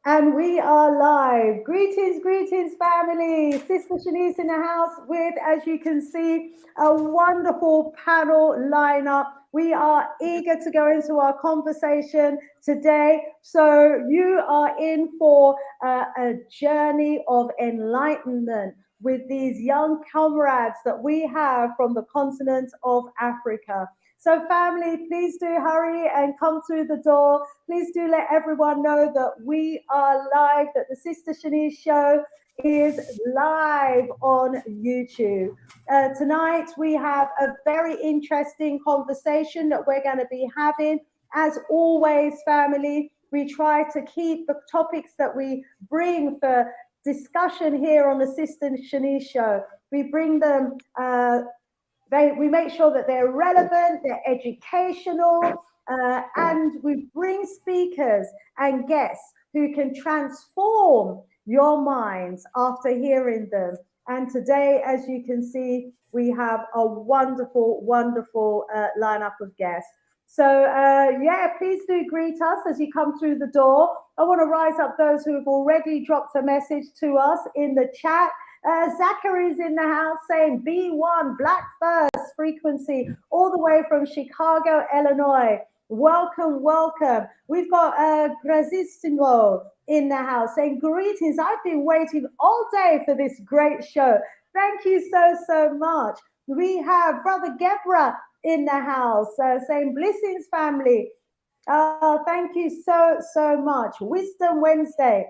And we are live. Greetings, greetings, family. Sister Shanice in the house with, as you can see, a wonderful panel lineup. We are eager to go into our conversation today. So you are in for a journey of enlightenment with these young comrades that we have from the continent of Africa. So, family, please do hurry and come through the door. Please do let everyone know that we are live, that the Sister Shanice Show is live on YouTube. Tonight, we have a very interesting conversation that we're going to be having. As always, family, we try to keep the topics that we bring for discussion here on the Sister Shanice Show. We bring them we make sure that they're relevant, they're educational, and we bring speakers and guests who can transform your minds after hearing them. And today, as you can see, we have a wonderful, wonderful lineup of guests. So, yeah, please do greet us as you come through the door. I want to rise up those who have already dropped a message to us in the chat. Zachary's in the house saying B1, Black First frequency, all the way from Chicago, Illinois. Welcome, welcome. We've got Grassroots in the house saying greetings. I've been waiting all day for this great show. Thank you so much. We have Brother Gebra in the house saying blessings, family. Thank you so much. Wisdom Wednesday.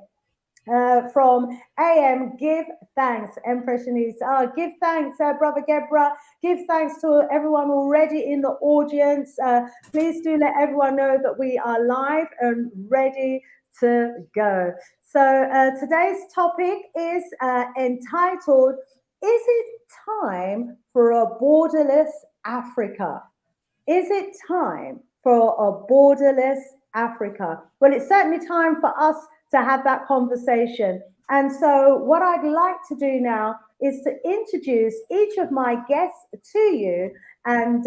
From AM, give thanks, Empress Shanice. Give thanks, Brother Gebra. Give thanks to everyone already in the audience. Please do let everyone know that we are live and ready to go. So today's topic is entitled, Is it time for a borderless Africa? Is it time for a borderless Africa? Well, it's certainly time for us to have that conversation. And so what I'd like to do now is to introduce each of my guests to you. And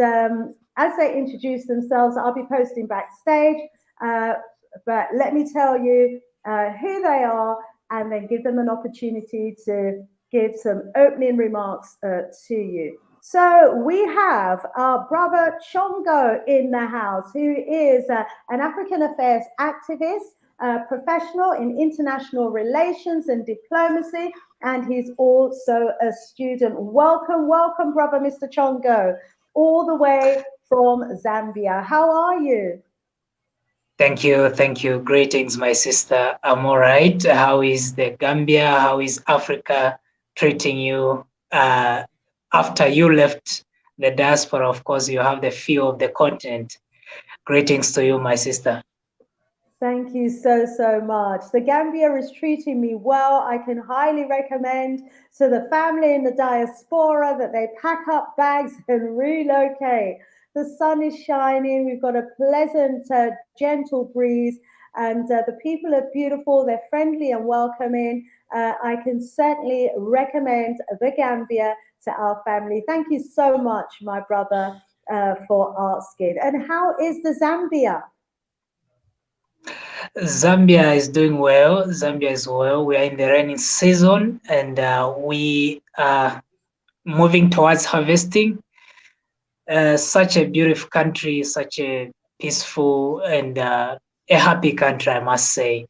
as they introduce themselves, I'll be posting backstage. But let me tell you who they are and then give them an opportunity to give some opening remarks to you. So we have our brother Chongo in the house, who is an African affairs activist, professional in international relations and diplomacy, and he's also a student. Welcome, welcome, brother Mr. Chongo, all the way from Zambia. How are you? Thank you. Greetings, my sister. I'm all right. How is the Gambia? How is Africa treating you? After you left the diaspora, of course, you have the feel of the continent. Greetings to you, my sister. Thank you so much. The Gambia is treating me well. I can highly recommend to the family in the diaspora that they pack up bags and relocate. The sun is shining. We've got a pleasant, gentle breeze, and the people are beautiful. They're friendly and welcoming. I can certainly recommend the Gambia to our family. Thank you so much, my brother, for asking. And how is the Zambia? Zambia is doing well. Zambia is well. We are in the rainy season, and we are moving towards harvesting. Such a beautiful country, such a peaceful and a happy country, I must say.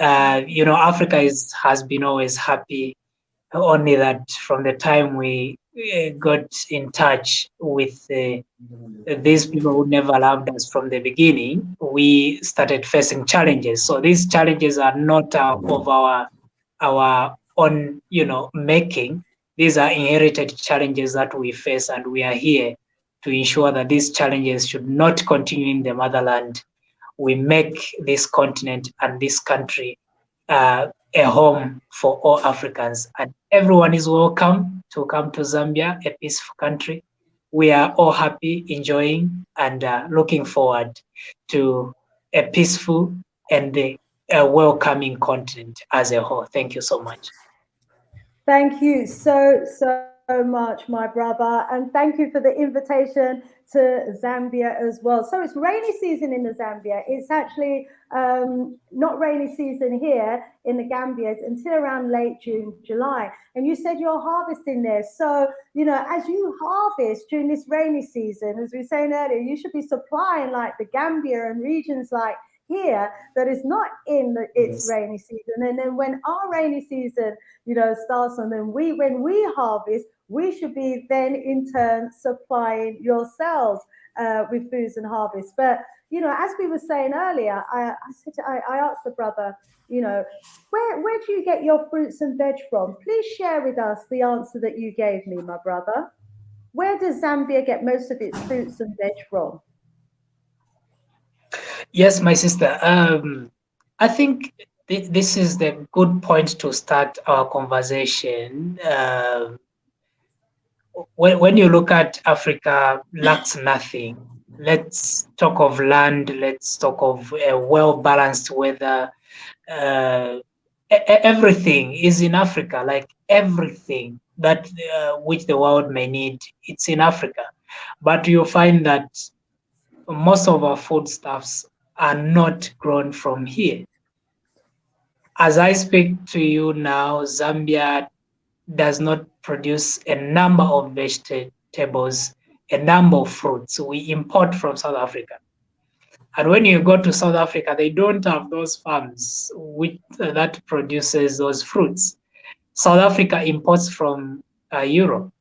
Africa has been always happy. Only that from the time we got in touch with these people who never loved us from the beginning, we started facing challenges. So these challenges are not of our own, making. These are inherited challenges that we face, and we are here to ensure that these challenges should not continue in the motherland. We make this continent and this country a home for all Africans, and everyone is welcome to come to Zambia, a peaceful country. We are all happy, enjoying, and looking forward to a peaceful and a welcoming continent as a whole. Thank you so much. Thank you so much, my brother, and thank you for the invitation to Zambia as well. So it's rainy season in the Zambia. It's actually not rainy season here in the Gambia until around late June, July. And you said you're harvesting there. So, you know, as you harvest during this rainy season, as we were saying earlier, you should be supplying like the Gambia and regions like here that is not in its rainy season. And then when our rainy season, you know, starts, and then when we harvest, we should be then in turn supplying yourselves with foods and harvest. But you know, as we were saying earlier, I asked the brother, you know, where do you get your fruits and veg from? Please share with us the answer that you gave me, my brother. Where does Zambia get most of its fruits and veg from? Yes, my sister. I think this is the good point to start our conversation. When you look at Africa lacks nothing. Let's talk of land. Let's talk of a well-balanced weather. Everything is in Africa. Like everything that which the world may need, it's in Africa. But you'll find that most of our foodstuffs are not grown from here. As I speak to you now, Zambia does not produce a number of vegetables, a number of fruits. We import from South Africa. And when you go to South Africa, they don't have those farms that produces those fruits. South Africa imports from Europe.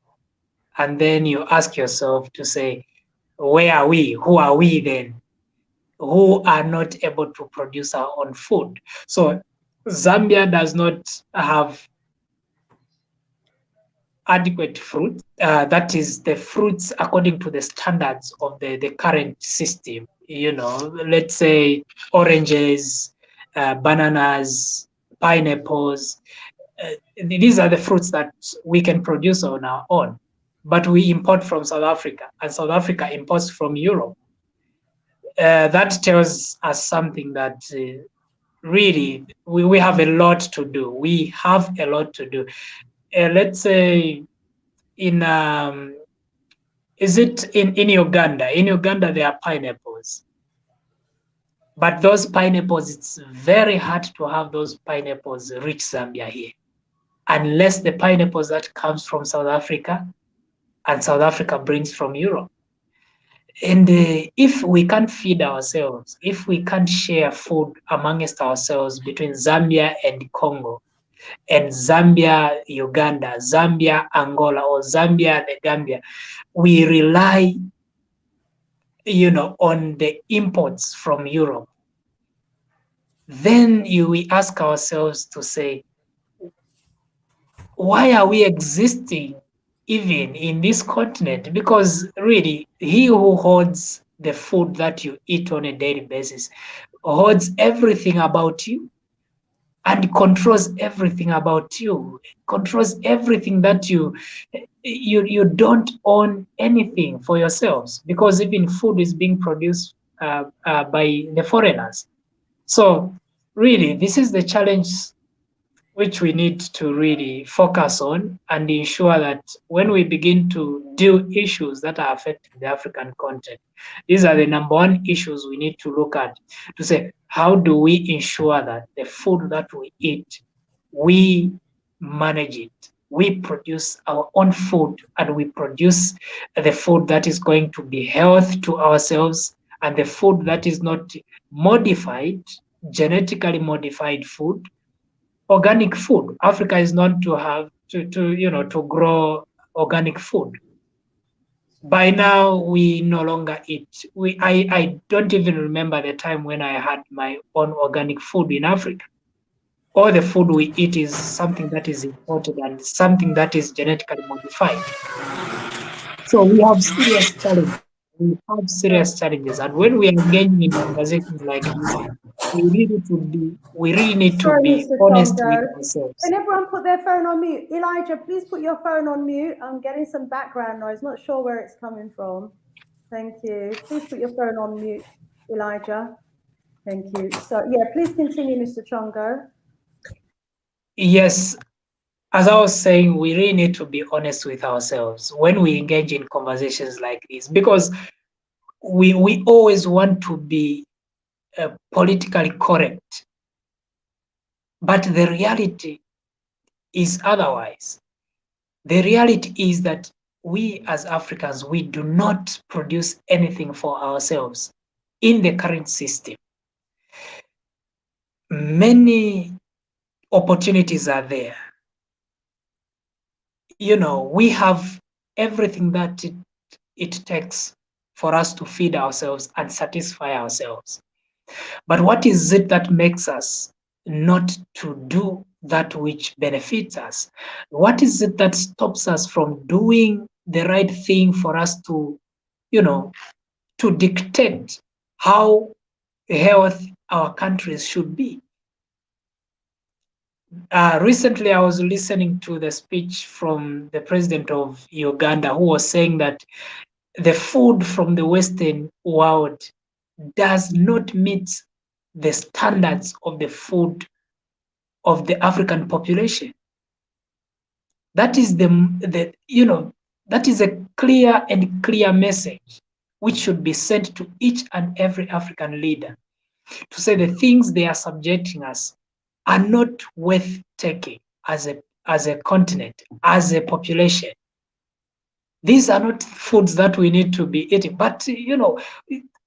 And then you ask yourself to say, where are we? Who are we then? Who are not able to produce our own food? So Zambia does not have adequate fruit. That is the fruits according to the standards of the current system. You know, let's say oranges, bananas, pineapples. These are the fruits that we can produce on our own, but we import from South Africa, and South Africa imports from Europe. That tells us something that really we have a lot to do. We have a lot to do. Let's say in is it in Uganda? In Uganda, there are pineapples. But those pineapples, it's very hard to have those pineapples reach Zambia here, unless the pineapples that comes from South Africa and South Africa brings from Europe. And if we can't feed ourselves, if we can't share food amongst ourselves between Zambia and Congo, and Zambia, Uganda, Zambia, Angola, or Zambia, the Gambia, we rely, you know, on the imports from Europe. Then we ask ourselves to say, why are we existing even in this continent? Because really, he who holds the food that you eat on a daily basis holds everything about you and controls everything about you, controls everything that you don't own anything for yourselves, because even food is being produced by the foreigners. So really, this is the challenge which we need to really focus on and ensure that when we begin to deal issues that are affecting the African continent, these are the number one issues we need to look at, to say, how do we ensure that the food that we eat, we manage it, we produce our own food, and we produce the food that is going to be health to ourselves, and the food that is not modified, genetically modified food, organic food. Africa is known to have to grow organic food. By now, we no longer eat. I don't even remember the time when I had my own organic food in Africa. All the food we eat is something that is imported and something that is genetically modified. So we have serious challenges. And when we are engaging in conversations like this, we really need to be honest with ourselves. Can everyone put their phone on mute? Elijah, please put your phone on mute. I'm getting some background noise. Not sure where it's coming from. Thank you. Please put your phone on mute, Elijah. Thank you. So yeah, please continue, Mr. Chongo. Yes, as I was saying, we really need to be honest with ourselves when we engage in conversations like this, because we always want to be politically correct, but the reality is otherwise. The reality is that we as Africans, we do not produce anything for ourselves in the current system. Many opportunities are there. You know, we have everything that it takes for us to feed ourselves and satisfy ourselves. But what is it that makes us not to do that which benefits us? What is it that stops us from doing the right thing for us to, you know, to dictate how health our countries should be? Recently, I was listening to the speech from the president of Uganda, who was saying that the food from the Western world does not meet the standards of the food of the African population. That is that is a clear message which should be sent to each and every African leader, to say the things they are subjecting us are not worth taking as a continent, as a population. These are not foods that we need to be eating, but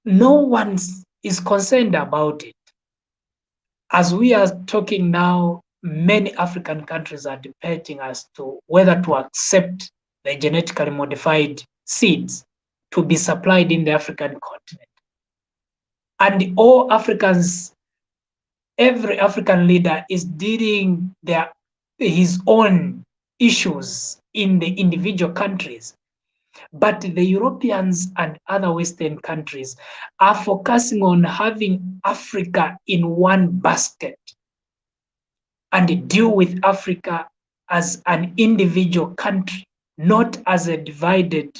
no one is concerned about it. As we are talking now, many African countries are debating as to whether to accept the genetically modified seeds to be supplied in the African continent. And all Africans, every African leader is dealing his own issues in the individual countries. But the Europeans and other Western countries are focusing on having Africa in one basket and deal with Africa as an individual country, not as a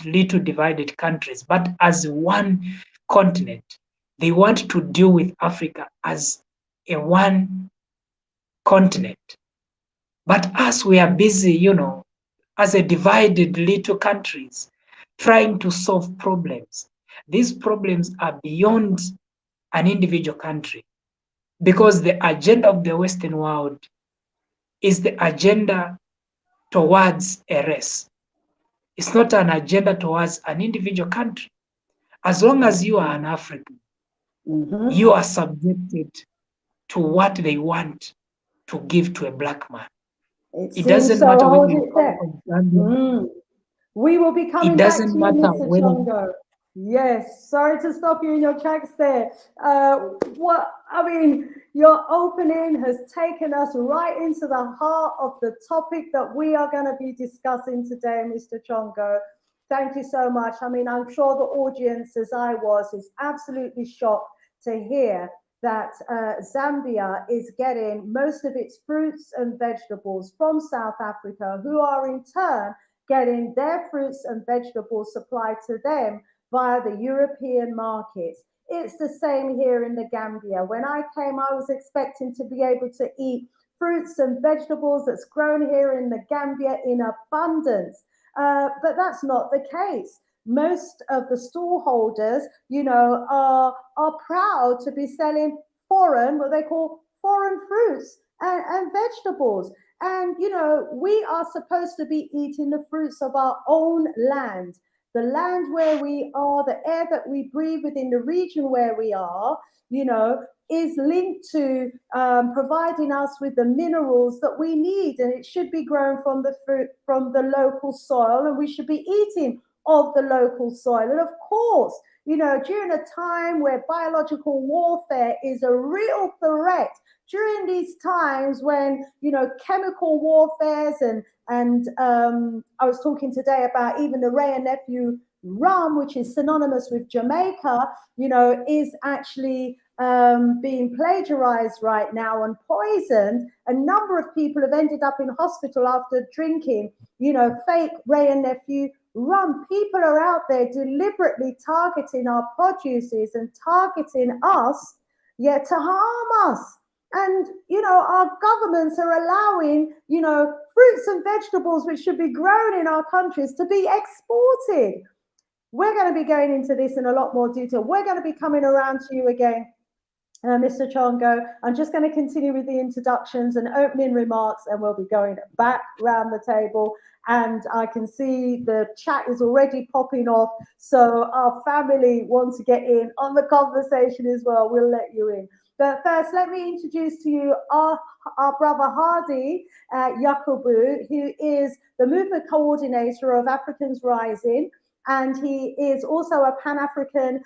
little divided countries, but as one continent. They want to deal with Africa as a one continent. But us, we are busy, as a divided little countries, trying to solve problems. These problems are beyond an individual country, because the agenda of the Western world is the agenda towards a race. It's not an agenda towards an individual country. As long as you are an African, you are subjected to what they want to give to a black man. It doesn't matter whether you come from Zambia. We will be coming It back to doesn't you, matter Mr. whether. Chongo. Yes, sorry to stop you in your tracks there. Your opening has taken us right into the heart of the topic that we are going to be discussing today, Mr. Chongo. Thank you so much. I mean, I'm sure the audience, as I was, is absolutely shocked to hear that Zambia is getting most of its fruits and vegetables from South Africa, who are in turn getting their fruits and vegetables supplied to them via the European markets. It's the same here in the Gambia. When I came, I was expecting to be able to eat fruits and vegetables that's grown here in the Gambia in abundance. But that's not the case. Most of the stallholders, are proud to be selling what they call foreign fruits and vegetables. And, we are supposed to be eating the fruits of our own land, the land where we are, the air that we breathe within the region where we are, is linked to providing us with the minerals that we need. And it should be grown from the fruit, from the local soil, and we should be eating of the local soil. And of course, during a time where biological warfare is a real threat, during these times when chemical warfares and I was talking today about even the Ray and Nephew rum, which is synonymous with Jamaica, is actually being plagiarized right now and poisoned. A number of people have ended up in hospital after drinking, fake Ray and Nephew rum. People are out there deliberately targeting our produces and targeting us, yet to harm us. And, our governments are allowing, fruits and vegetables which should be grown in our countries to be exported. We're going to be going into this in a lot more detail. We're going to be coming around to you again, Mr. Chongo. I'm just going to continue with the introductions and opening remarks, and we'll be going back round the table. And I can see the chat is already popping off. So our family want to get in on the conversation as well. We'll let you in. But first, let me introduce to you our brother Hardy Yakubu, who is the movement coordinator of Africans Rising. And he is also a Pan African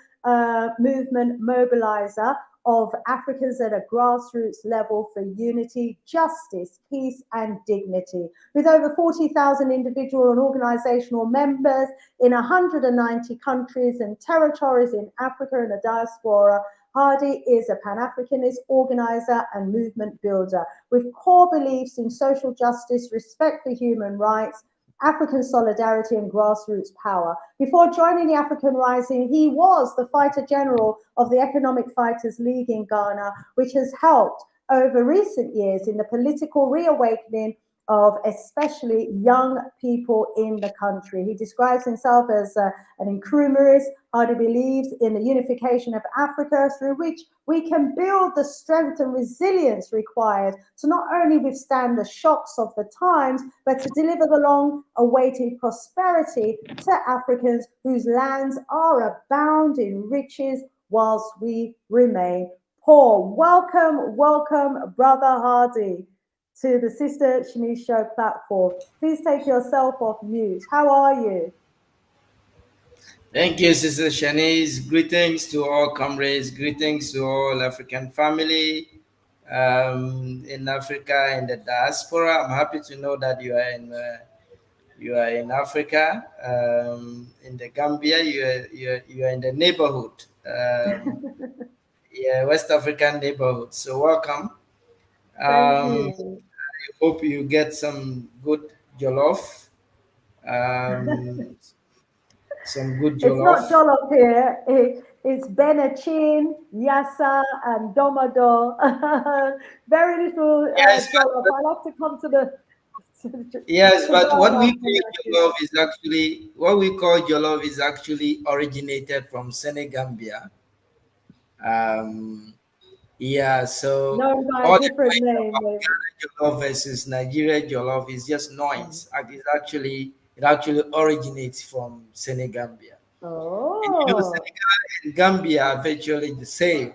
movement mobilizer of Africans at a grassroots level for unity, justice, peace, and dignity. With over 40,000 individual and organizational members in 190 countries and territories in Africa and the diaspora, Hardy is a Pan-Africanist organizer and movement builder with core beliefs in social justice, respect for human rights, African solidarity and grassroots power. Before joining the African Rising, he was the fighter general of the Economic Fighters League in Ghana, which has helped over recent years in the political reawakening of especially young people in the country. He describes himself as an incrumerist. Hardy believes in the unification of Africa through which we can build the strength and resilience required to not only withstand the shocks of the times, but to deliver the long-awaited prosperity to Africans whose lands are abound in riches whilst we remain poor. Welcome, welcome, Brother Hardy, to the Sister Shanice Show platform. Please take yourself off mute. How are you? Thank you, Sister Shanice. Greetings to all comrades. Greetings to all African family in Africa and the diaspora. I'm happy to know that you are in Africa, in the Gambia. You are in the neighborhood, yeah, West African neighborhood. So welcome. Thank I you. hope you get some good jollof. Um, some good It's not jollof. Jollof here. It's Benachin, Yassa, and Domado. Very little Yes, Jollof. I like to come to the yes, to but Ghana for what we call jollof is actually originated from Senegambia. Um, yeah, so known by all a the different noise name. about Ghana jollof versus Nigeria jollof is just noise. It actually originates from Senegambia. And Oh, Senegal and Gambia are virtually the same.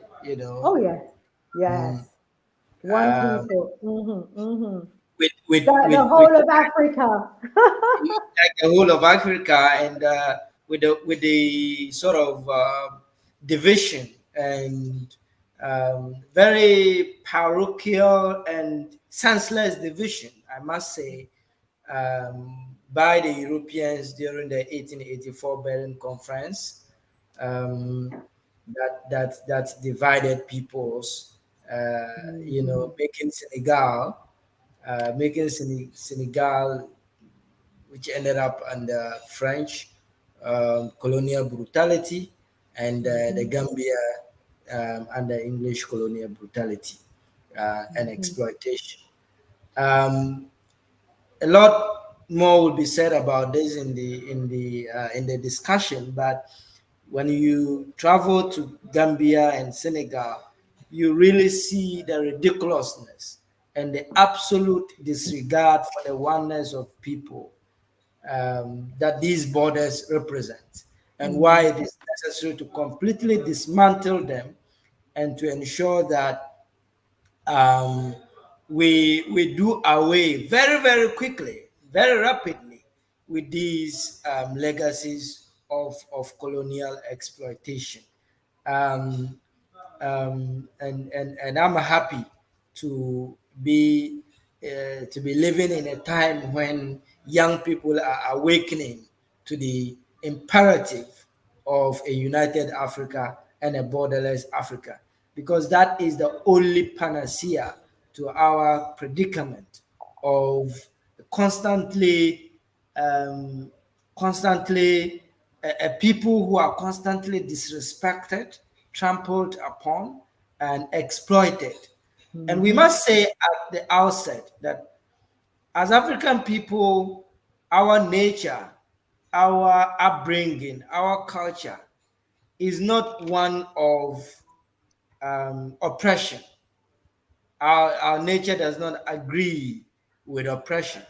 oh yes, Mm, yes. One um, people. with with The with with whole of Africa. like the whole of Africa, and with the sort of division and very parochial and senseless division, I must say, by the Europeans during the 1884 Berlin Conference, um, that divided peoples, Mhm, making Senegal, which ended up under French colonial brutality, and the mhm, Gambia under English colonial brutality and mhm, exploitation. Um, a lot more will be said about this in the discussion, but when you travel to Gambia and Senegal, you really see the ridiculousness and the absolute disregard for the oneness of people that these borders represent, and why mhm, it is necessary to completely dismantle them and to ensure that um, we do away very quickly, very rapidly, with these legacies of colonial exploitation. Um, and I'm happy to be to be living in a time when young people are awakening to the imperative of a united Africa and a borderless Africa, because that is the only panacea to our predicament of constantly um, constantly a people who are constantly disrespected, trampled upon, and exploited. And we mhm, must say at the outset that as African people, our nature our upbringing, our culture is not one of oppression. Our nature does not agree with oppression.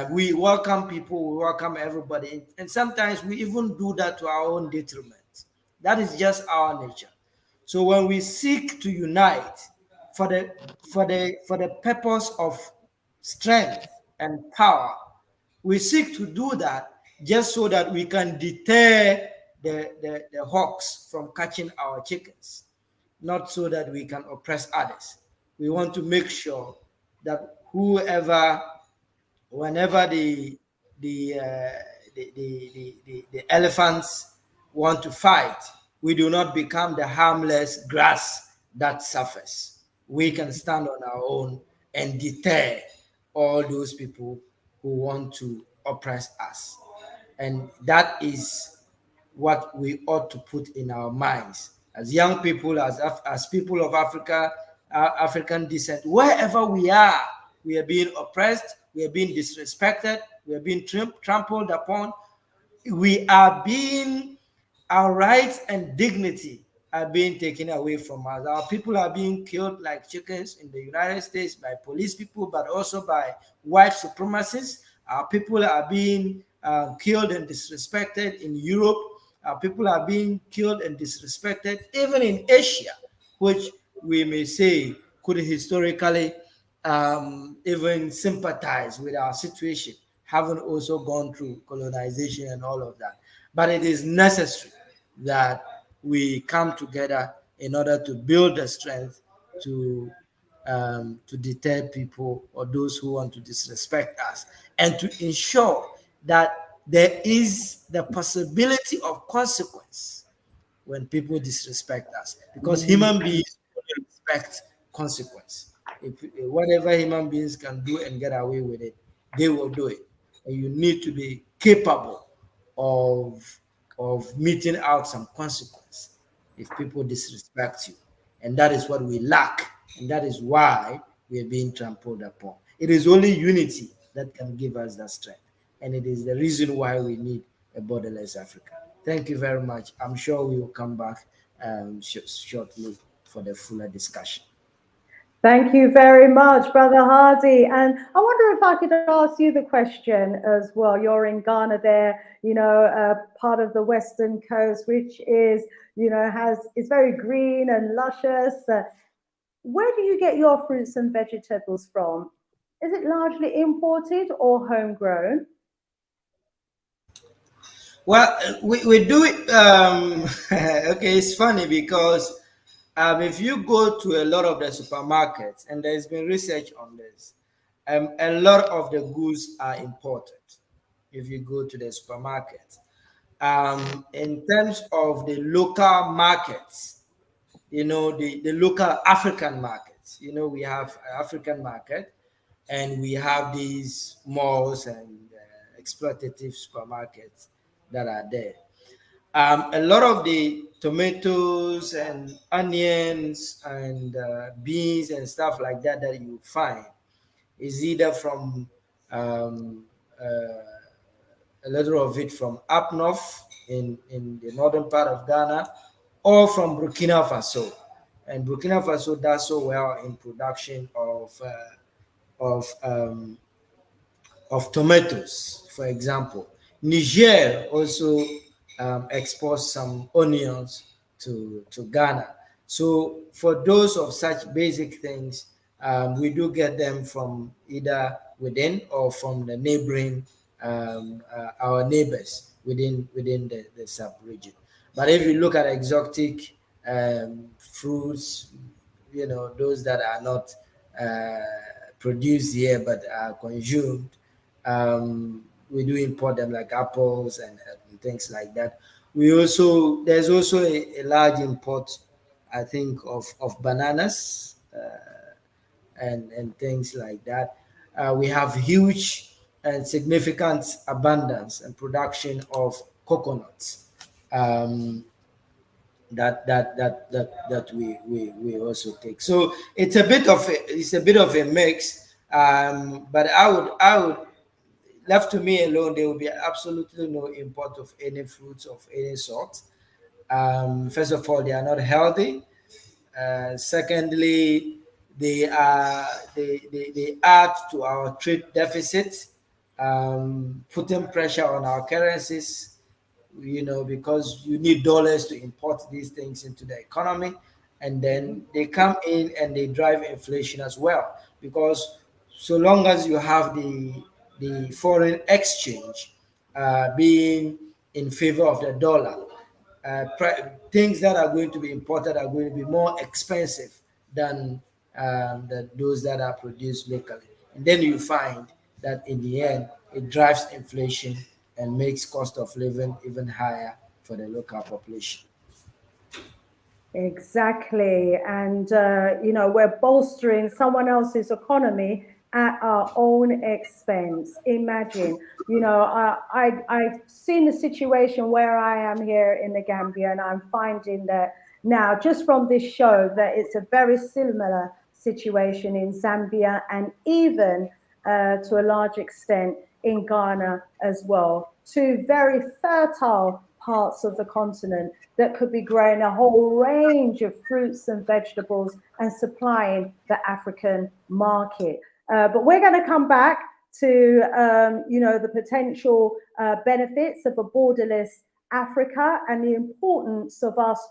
We welcome people, we welcome everybody, and sometimes we even do that to our own detriment. That is just our nature. So when we seek to unite for the purpose of strength and power, we seek to do that just so that we can deter the hawks from catching our chickens, not so that we can oppress others. We want to make sure that whoever, whenever the, uh, the elephants want to fight, we do not become the harmless grass that suffers. We can stand on our own and deter all those people who want to oppress us. And that is what we ought to put in our minds as young people, as people of Africa, African descent. Wherever we are being oppressed, we are being disrespected, we are being trampled upon, we are being, our rights and dignity are being taken away from us. Our people are being killed like chickens in the United States by police people, but also by white supremacists. Our people are being killed and disrespected in Europe. Our people are being killed and disrespected even in Asia, which we may say could historically even sympathize with our situation, having also gone through colonization and all of that. But it is necessary that we come together in order to build the strength to deter people or those who want to disrespect us, and to ensure that there is the possibility of consequence when people disrespect us, because human beings only respect consequence. If whatever human beings can do and get away with it, they will do it. And you need to be capable of meting out some consequence if people disrespect you. And that is what we lack, and that is why we are being trampled upon. It is only unity that can give us that strength, and it is the reason why we need a borderless Africa. Thank you very much. I'm sure we will come back shortly for the fuller discussion. Thank you very much, Brother Hardy. And I wonder if I could ask you the question as well. You're in Ghana there, part of the Western Coast, which is, is very green and luscious. Where do you get your fruits and vegetables from? Is it largely imported or homegrown? Well, we do it. Okay, it's funny because if you go to a lot of the supermarkets, and there's been research on this, a lot of the goods are imported. If you go to the supermarket, in terms of the local markets, the local African markets, we have African market, and we have these malls and exploitative supermarkets that are there. A lot of the tomatoes and onions and beans and stuff like that that you find is either from um, a little of it from up north in the northern part of Ghana, or from Burkina Faso. And Burkina Faso does so well in production of um, of tomatoes, for example. Niger also exports some onions to Ghana. So for those of such basic things, we do get them from either within or from the neighboring, our neighbors within the sub-region. But if you look at exotic fruits, those that are not uh, produced here but are consumed, we do import them, like apples and things like that. There's also a large import, I think, of bananas and things like that. We have huge and significant abundance and production of coconuts. Um, that we also take. So it's a bit of a mix. But I would left to me alone, there will be absolutely no import of any fruits of any sort. First of all, they are not healthy. Secondly, they are they add to our trade deficit, putting pressure on our currencies. Because you need dollars to import these things into the economy, and then they come in and they drive inflation as well. Because so long as you have the foreign exchange being in favor of the dollar, things that are going to be imported are going to be more expensive than those that are produced locally. And then you find that in the end, it drives inflation and makes cost of living even higher for the local population. Exactly. And, we're bolstering someone else's economy at our own expense. Imagine, I've seen the situation where I am here in the Gambia, and I'm finding that now, just from this show, that it's a very similar situation in Zambia and even to a large extent in Ghana as well. Two very fertile parts of the continent that could be growing a whole range of fruits and vegetables and supplying the African market. But we're going to come back to, the potential benefits of a borderless Africa and the importance of us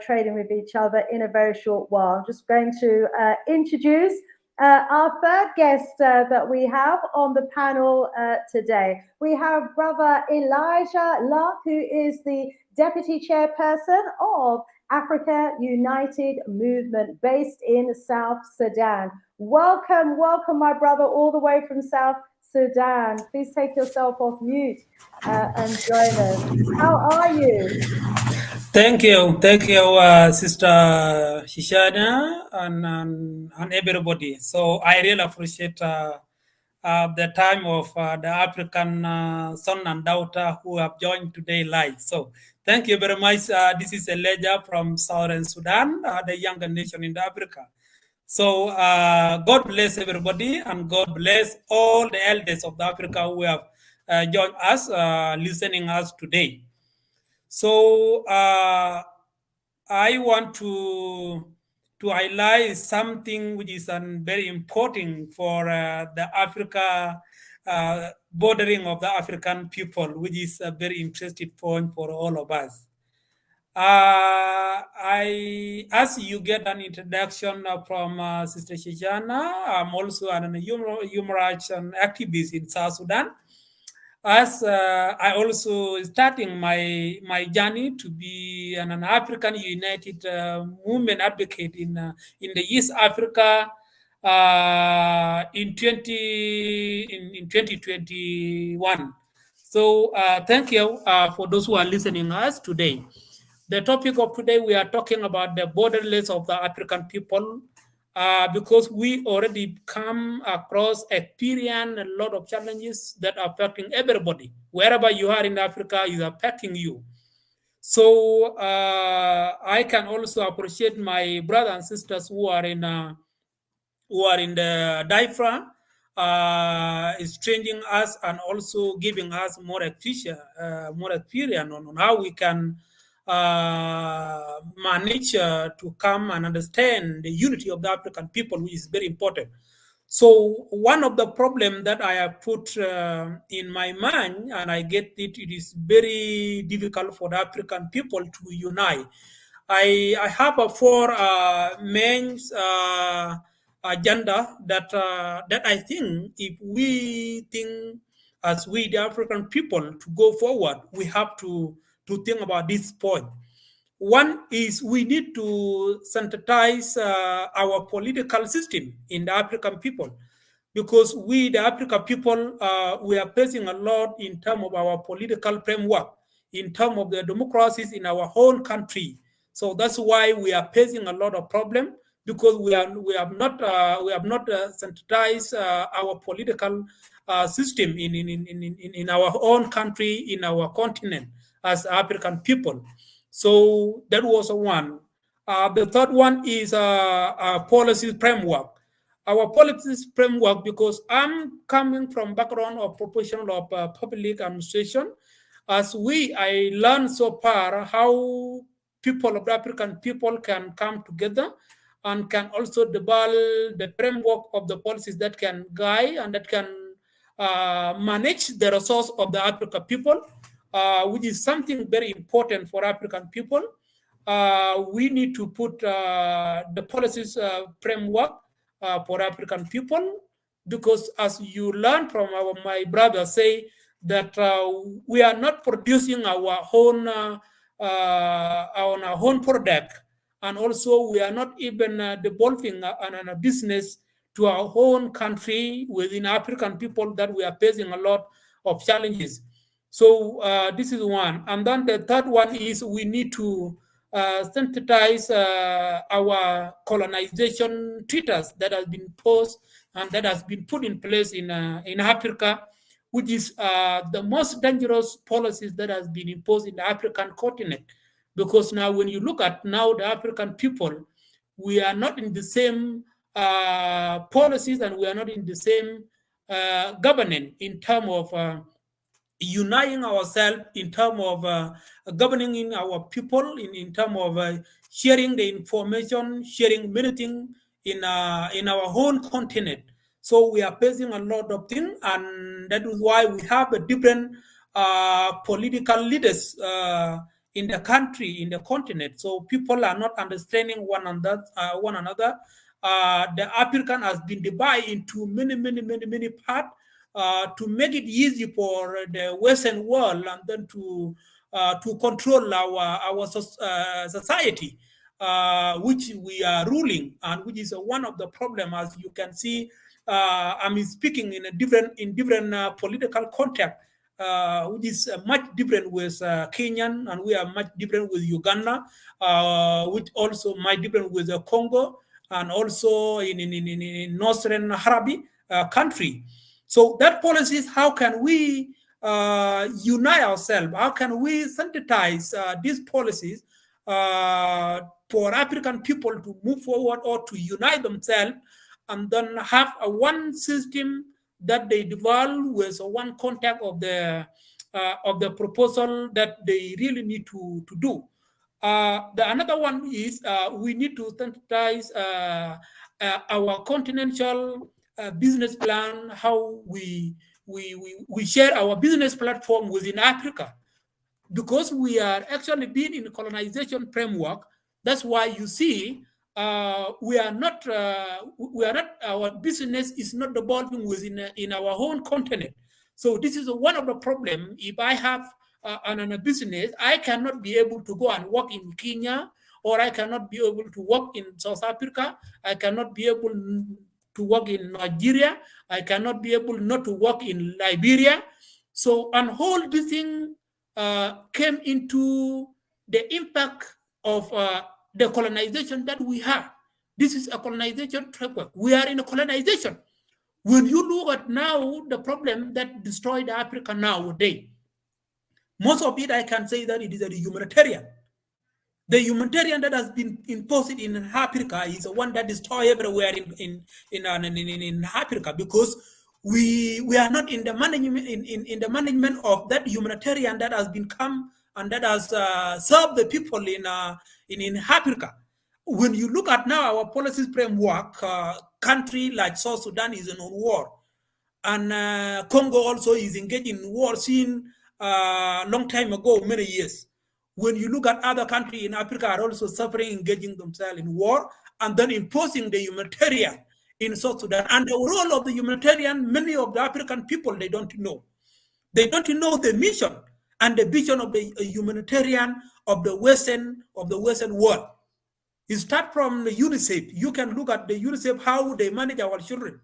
trading with each other in a very short while. I'm just going to introduce our third guest that we have on the panel today. We have Brother Elijah Luck, who is the Deputy Chairperson of Africa United Movement based in South Sudan. Welcome, my brother, all the way from South Sudan. Please take yourself off mute and join us. How are you? Thank you, Sister Shishana and everybody. So I really appreciate the time of the African son and daughter who have joined today live. So thank you very much. This is Elijah from Southern Sudan, the younger nation in Africa. So God bless everybody, and God bless all the elders of Africa who have joined us, listening us today. So I want to highlight something which is very important for the Africa bordering of the African people, which is a very interesting point for all of us. As you get an introduction from Sister Shishana, I'm also an human rights activist in South Sudan. As I also starting my journey to be an African United Movement advocate in the East Africa in 2021. So thank you for those who are listening us today. The topic of today, we are talking about the borderless of the African people. Because we already come across, experience a lot of challenges that are affecting everybody. Wherever you are in Africa, is affecting you. So I can also appreciate my brothers and sisters who are in the diaspora, is training us and also giving us more experience on how we can manage to come and understand the unity of the African people, which is very important. So one of the problems that I have put in my mind, and I get it, it is very difficult for the African people to unite. I have a four main agenda that I think if we think as we the African people to go forward, we have to think about this point. One is we need to synthesize our political system in the African people, because we, the African people, we are facing a lot in terms of our political framework, in terms of the democracies in our own country. So that's why we are facing a lot of problem, because we have not synthesized our political system in our own country, in our continent as African people. So that was one. The third one is a policy framework. our policies framework, because I'm coming from background of professional of public administration. As I learned so far how people of the African people can come together and can also develop the framework of the policies that can guide and that can manage the resource of the African people, which is something very important for African people. We need to put the policies framework for African people, because as you learn from my brother say that we are not producing our own product, and also we are not even developing a business to our own country within African people, that we are facing a lot of challenges. So this is one. And then the third one is we need to synthesize our colonization treaties that has been posed and that has been put in place in Africa, which is the most dangerous policies that has been imposed in the African continent. Because now when you look at now the African people, we are not in the same policies, and we are not in the same governance in terms of uniting ourselves, in terms of governing in our people, in terms of sharing the information, sharing many things in our own continent. So we are facing a lot of things, and that is why we have a different political leaders in the country, in the continent. So people are not understanding one another. The African has been divided into many parts to make it easy for the Western world and then to control our society, which we are ruling, and which is one of the problems. As you can see, I'm speaking in different political context, which is much different with Kenyan, and we are much different with Uganda, which also much different with Congo, and also in Northern Arabi country. So that policy is how can we unite ourselves? How can we synthesize these policies for African people to move forward or to unite themselves, and then have a one system that they develop with one contact of the proposal that they really need to do. Another one is we need to synthesize our continental business plan, how we share our business platform within Africa, because we are actually being in a colonization framework. That's why you see we are not our business is not developing within in our own continent. So this is one of the problems. If I have a business, I cannot be able to go and work in Kenya, or I cannot be able to work in South Africa. I cannot be able to work in Nigeria. I cannot be able not to work in Liberia. So, and all this thing came into the impact of the colonization that we have. This is a colonization framework. We are in a colonization. When you look at now the problem that destroyed Africa nowadays, most of it I can say that it is a humanitarian. The humanitarian that has been imposed in Africa is the one that destroys everywhere in Africa, because we are not in the management in the management of that humanitarian that has been come and that has served the people in Africa. When you look at now our policies framework, country like South Sudan is in war, and Congo also is engaged in war since a long time ago, many years. When you look at other countries in Africa are also suffering, engaging themselves in war, and then imposing the humanitarian in South Sudan. And the role of the humanitarian, many of the African people, they don't know. They don't know the mission and the vision of the humanitarian of the Western world. You start from the UNICEF. You can look at the UNICEF, how they manage our children.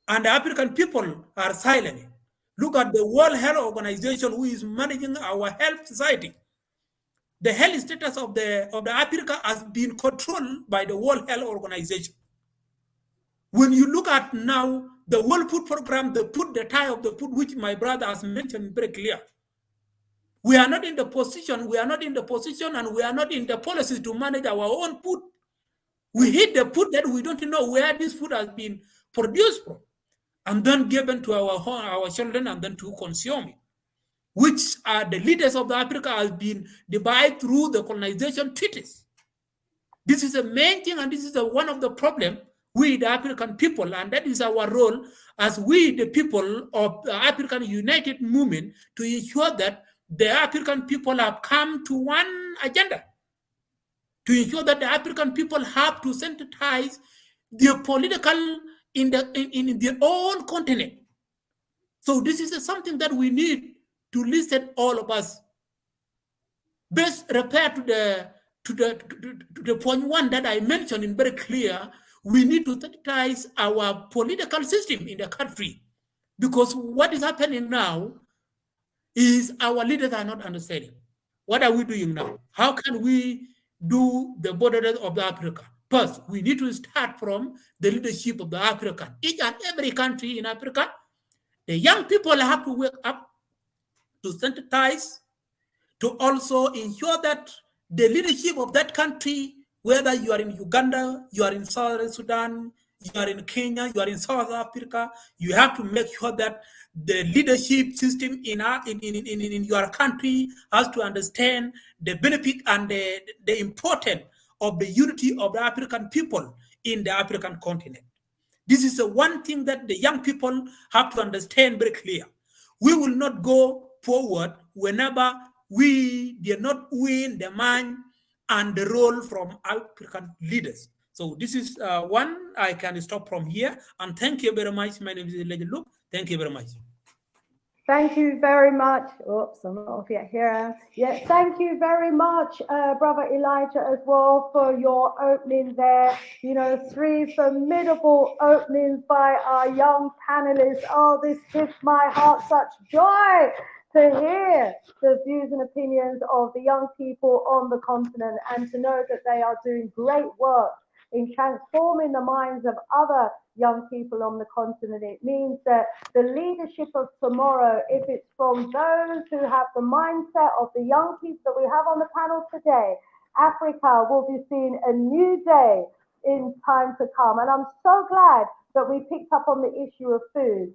And the African people are silent. Look at the World Health Organization, who is managing our health society. The health status of the Africa has been controlled by the World Health Organization. When you look at now the World Food Program, the tie of the food, which my brother has mentioned very clear. We are not in the position, and we are not in the policies to manage our own food. We eat the food that we don't know where this food has been produced from, and then given to our children and then to consume it, which are the leaders of the Africa has been divided through the colonization treaties. This is the main thing, and this is one of the problems we, the African people, and that is our role as we, the people of the African United Movement, to ensure that the African people have come to one agenda, to ensure that the African people have to synthesize their political in their own continent. So this is something that we need to listen, all of us. Best repair to the point one that I mentioned in very clear. We need to synthesize our political system in the country, because what is happening now is our leaders are not understanding. What are we doing now? How can we do the borderless of the Africa? First, we need to start from the leadership of the African. Each and every country in Africa, the young people have to wake up to synthesize, to also ensure that the leadership of that country, whether you are in Uganda, you are in Southern Sudan, you are in Kenya, you are in South Africa, you have to make sure that the leadership system in your country has to understand the benefit and the importance of the unity of the African people in the African continent. This is the one thing that the young people have to understand very clear. We will not go forward whenever we did not win the mind and the role from African leaders. So this is one I can stop from here. And thank you very much. My name is Legend Luke. Thank you very much. Thank you very much. Oops, I'm not off yet here. Yeah, thank you very much, Brother Elijah, as well, for your opening there. You know, 3 formidable openings by our young panelists. Oh, this gives my heart such joy to hear the views and opinions of the young people on the continent, and to know that they are doing great work in transforming the minds of other young people on the continent. It means that the leadership of tomorrow, if it's from those who have the mindset of the young people that we have on the panel today, Africa will be seeing a new day in time to come. And I'm so glad that we picked up on the issue of food.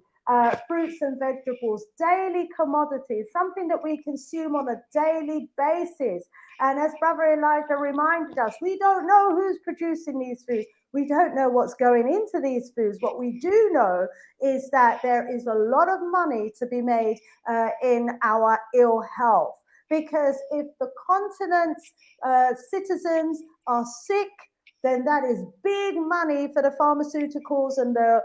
Fruits and vegetables, daily commodities, something that we consume on a daily basis. And as Brother Elijah reminded us, we don't know who's producing these foods. We don't know what's going into these foods. What we do know is that there is a lot of money to be made in our ill health. Because if the continent's citizens are sick, then that is big money for the pharmaceuticals and the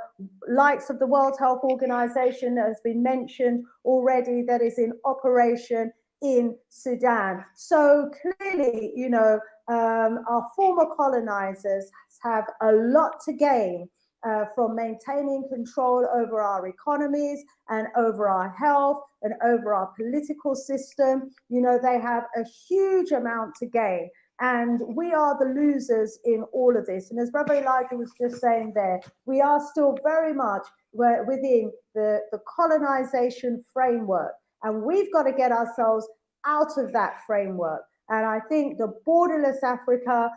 likes of the World Health Organization that has been mentioned already, that is in operation in Sudan. So clearly, you know, our former colonizers have a lot to gain from maintaining control over our economies and over our health and over our political system. You know, they have a huge amount to gain. And we are the losers in all of this. And as Brother Elijah was just saying there, we are still very much within the colonization framework. And we've got to get ourselves out of that framework. And I think the borderless Africa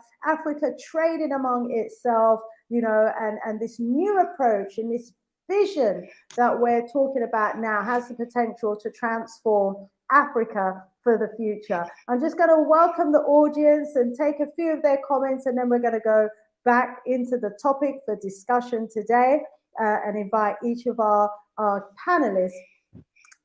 trading among itself, you know, and this new approach and this vision that we're talking about now has the potential to transform Africa for the future. I'm just going to welcome the audience and take a few of their comments, and then we're going to go back into the topic for discussion today and invite each of our panelists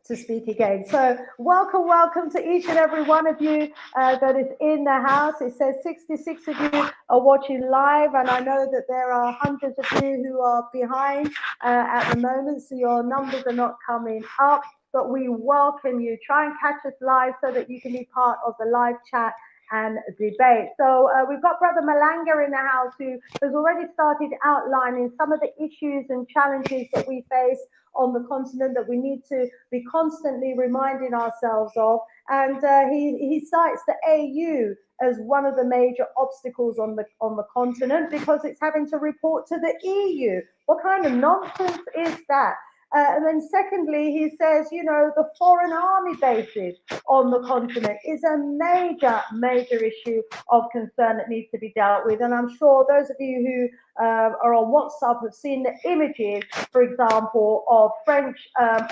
to speak again. So welcome to each and every one of you that is in the house. It says 66 of you are watching live, and I know that there are hundreds of you who are behind at the moment, so your numbers are not coming up, but we welcome you. Try and catch us live so that you can be part of the live chat and debate. So we've got Brother Malanga in the house, who has already started outlining some of the issues and challenges that we face on the continent that we need to be constantly reminding ourselves of. And he cites the AU as one of the major obstacles on the continent, because it's having to report to the EU. What kind of nonsense is that? And then secondly, he says, you know, the foreign army bases on the continent is a major issue of concern that needs to be dealt with. And I'm sure those of you who are on WhatsApp have seen the images, for example, of French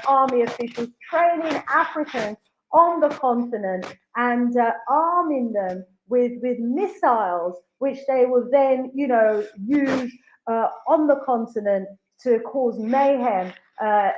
army officials training Africans on the continent and arming them with missiles, which they will then, you know, use on the continent to cause mayhem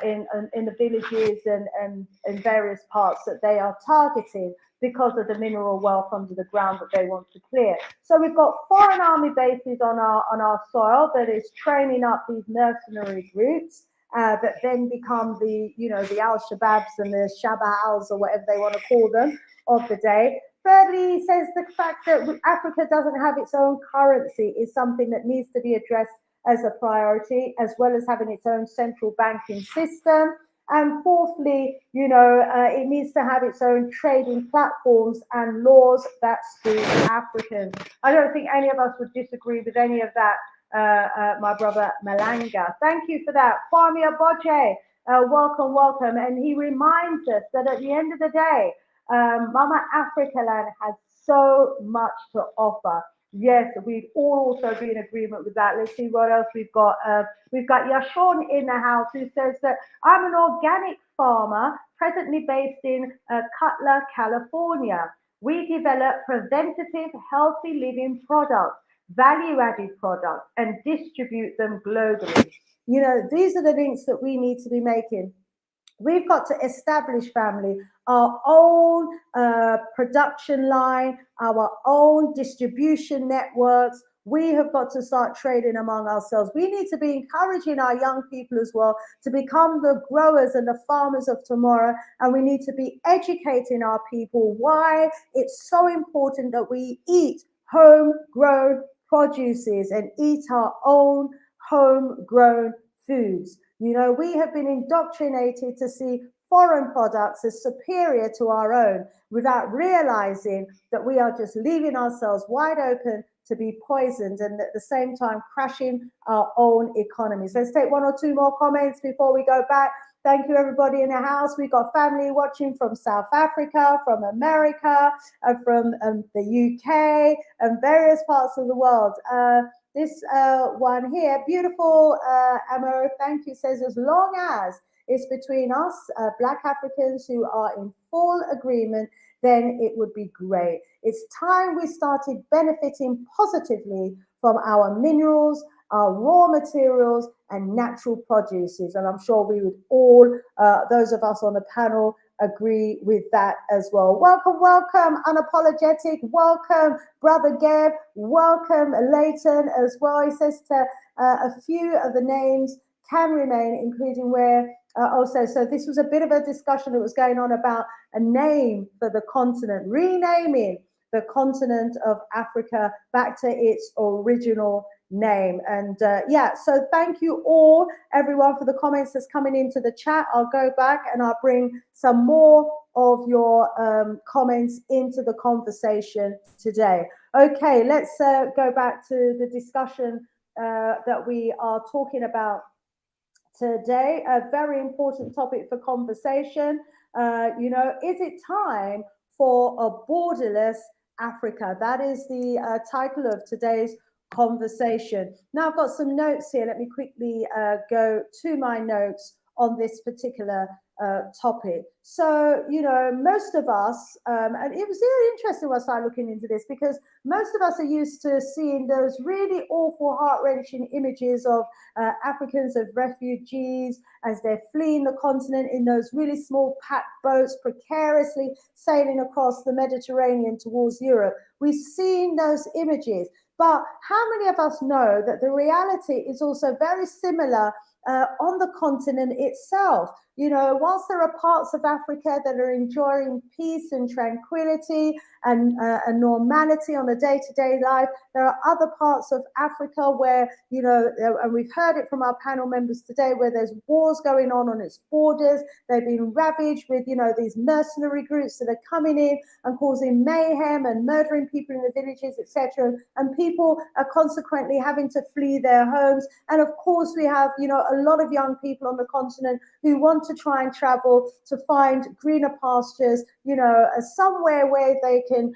in the villages and in various parts that they are targeting because of the mineral wealth under the ground that they want to clear. So we've got foreign army bases on our soil that is training up these mercenary groups that then become the, you know, the Al-Shabaabs and the Shabals or whatever they want to call them of the day. Thirdly, he says the fact that Africa doesn't have its own currency is something that needs to be addressed as a priority, as well as having its own central banking system. And fourthly, you know, it needs to have its own trading platforms and laws that suit Africans. I don't think any of us would disagree with any of that, my brother Malanga. Thank you for that. Kwame Aboje, welcome. And he reminds us that at the end of the day, Mama Africa Land has so much to offer. Yes, we'd all also be in agreement with that. Let's see what else we've got. We've got Yashon in the house who says that I'm an organic farmer presently based in Cutler, California. We develop preventative, healthy living products, value-added products, and distribute them globally. You know, these are the links that we need to be making. We've got to establish, family, our own production line, our own distribution networks. We have got to start trading among ourselves. We need to be encouraging our young people as well to become the growers and the farmers of tomorrow. And we need to be educating our people why it's so important that we eat homegrown produces and eat our own homegrown foods. You know, we have been indoctrinated to see foreign products as superior to our own without realizing that we are just leaving ourselves wide open to be poisoned and at the same time crashing our own economies. Let's take one or two more comments before we go back. Thank you, everybody in the house. We've got family watching from South Africa, from America, from the UK, and various parts of the world. This one here, beautiful Amo, thank you, says as long as it's between us, Black Africans who are in full agreement, then it would be great. It's time we started benefiting positively from our minerals, our raw materials, and natural produces. And I'm sure we would all, those of us on the panel, agree with that as well. Welcome, Unapologetic. Welcome, Brother Geb. Welcome, Leighton, as well. He says to a few of the names can remain, including where also, so this was a bit of a discussion that was going on about a name for the continent, renaming the continent of Africa back to its original name. And yeah, so thank you all, everyone, for the comments that's coming into the chat. I'll go back and I'll bring some more of your comments into the conversation today. Okay, let's go back to the discussion that we are talking about today. A very important topic for conversation. You know, is it time for a borderless Africa? That is the title of today's conversation. Now I've got some notes here. Let me quickly go to my notes on this particular topic. So, you know, most of us, and it was really interesting when I started looking into this, because most of us are used to seeing those really awful, heart-wrenching images of Africans, of refugees, as they're fleeing the continent in those really small packed boats, precariously sailing across the Mediterranean towards Europe. We've seen those images, but how many of us know that the reality is also very similar on the continent itself? whilst there are parts of Africa that are enjoying peace and tranquility and normality on a day-to-day life, there are other parts of Africa where, and we've heard it from our panel members today, where there's wars going on its borders. They've been ravaged with, these mercenary groups that are coming in and causing mayhem and murdering people in the villages, etc. And people are consequently having to flee their homes. And of course, we have, a lot of young people on the continent who want to try and travel to find greener pastures, somewhere where they can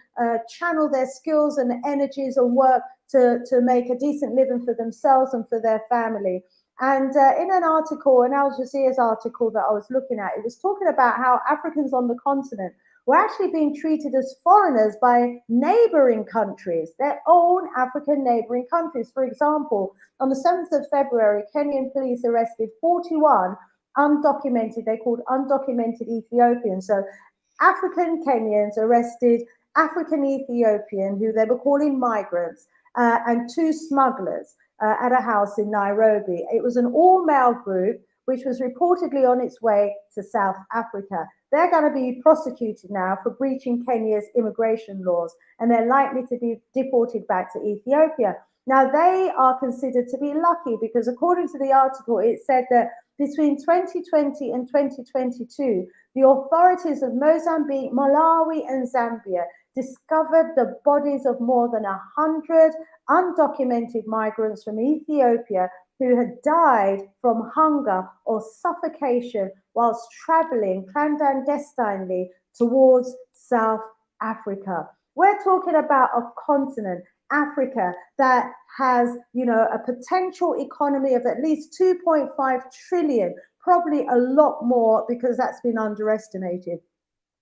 channel their skills and energies and work to make a decent living for themselves and for their family. And in an article, an Al Jazeera's article that I was looking at, it was talking about how Africans on the continent were actually being treated as foreigners by neighboring countries, their own African neighboring countries. For example, on the 7th of February, Kenyan police arrested 41 undocumented, they're called undocumented Ethiopians. So African Kenyans arrested African Ethiopian, who they were calling migrants, and 2 smugglers at a house in Nairobi. It was an all-male group which was reportedly on its way to South Africa. They're going to be prosecuted now for breaching Kenya's immigration laws, and they're likely to be deported back to Ethiopia. Now, they are considered to be lucky because, according to the article, it said that between 2020 and 2022, the authorities of Mozambique, Malawi, and Zambia discovered the bodies of more than 100 undocumented migrants from Ethiopia who had died from hunger or suffocation whilst traveling clandestinely towards South Africa. We're talking about a continent, Africa, that has, a potential economy of at least 2.5 trillion, probably a lot more because that's been underestimated.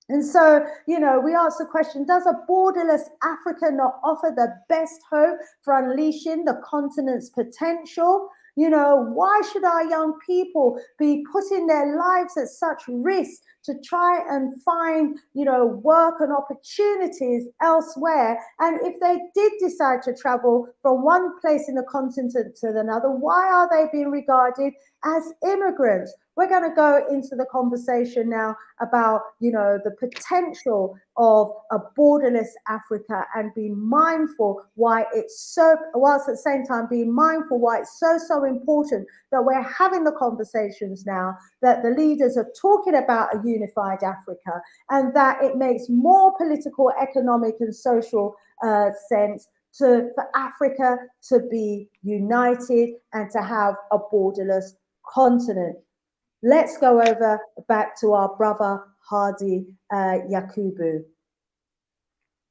And so, we ask the question, does a borderless Africa not offer the best hope for unleashing the continent's potential? Why should our young people be putting their lives at such risk to try and find, work and opportunities elsewhere? And if they did decide to travel from one place in the continent to another, why are they being regarded as immigrants? We're going to go into the conversation now about, the potential of a borderless Africa and be mindful why it's so, whilst at the same time being mindful why it's so important that we're having the conversations now, that the leaders are talking about a unified Africa, and that it makes more political, economic, and social sense for Africa to be united and to have a borderless continent. Let's go over back to our brother Hardy Yakubu.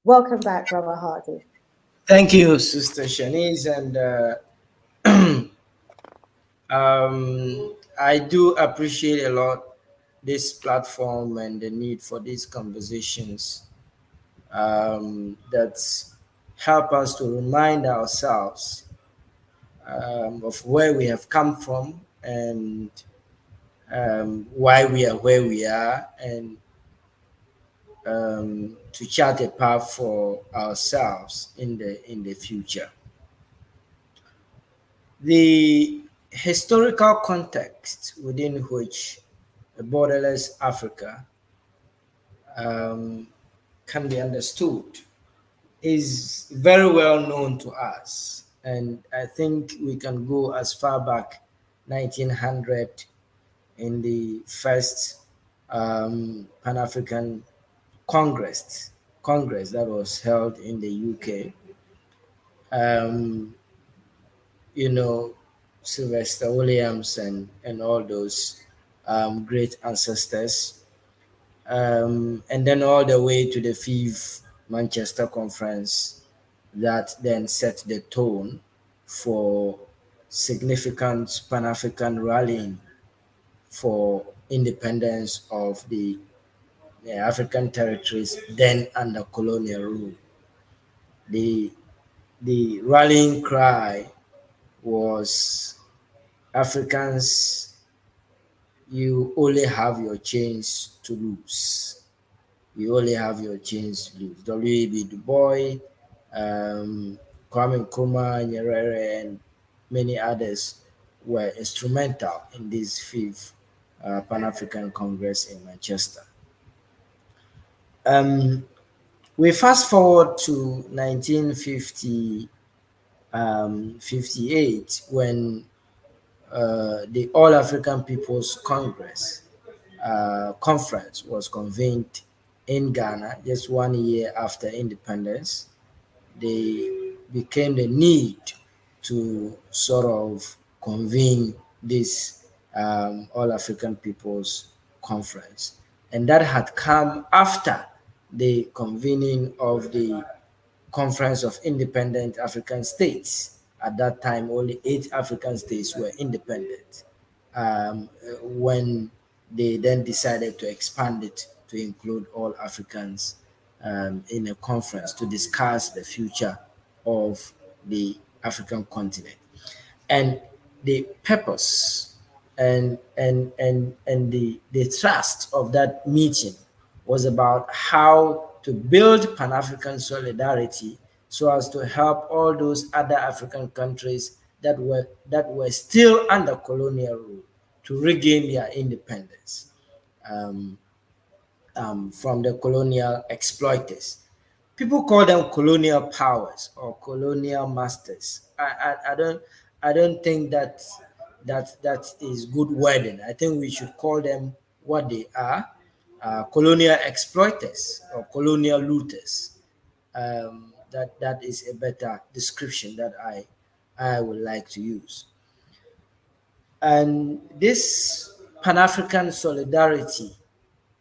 Welcome back, brother Hardy. Thank you, Sister Shanice, and I do appreciate a lot this platform and the need for these conversations that help us to remind ourselves of where we have come from and why we are where we are, and to chart a path for ourselves in the future. The historical context within which a borderless Africa can be understood is very well known to us, and I think we can go as far back 1900 in the first Pan-African Congress that was held in the UK. Sylvester Williams and all those great ancestors, and then all the way to the 5th Manchester Conference that then set the tone for significant Pan-African rallying for independence of the African territories then under colonial rule. The rallying cry was, Africans, you only have your chains to lose. You only have your chains to lose. W.E.B. Du Bois, Kwame Nkrumah, Nyerere, and many others were instrumental in this 5th Pan-African Congress in Manchester. We fast forward to 1958 when the All African People's Congress conference was convened in Ghana just 1 year after independence. They became the need to sort of convene this All African People's Conference. And that had come after the convening of the Conference of Independent African States. At that time, only 8 African states were independent. When they then decided to expand it to include all Africans in a conference to discuss the future of the African continent. And the purpose and the thrust of that meeting was about how to build Pan-African solidarity so as to help all those other African countries that were still under colonial rule to regain their independence from the colonial exploiters. People call them colonial powers or colonial masters. I don't think that is good wording. I think we should call them what they are, colonial exploiters or colonial looters. That is a better description that I would like to use. And this Pan-African solidarity,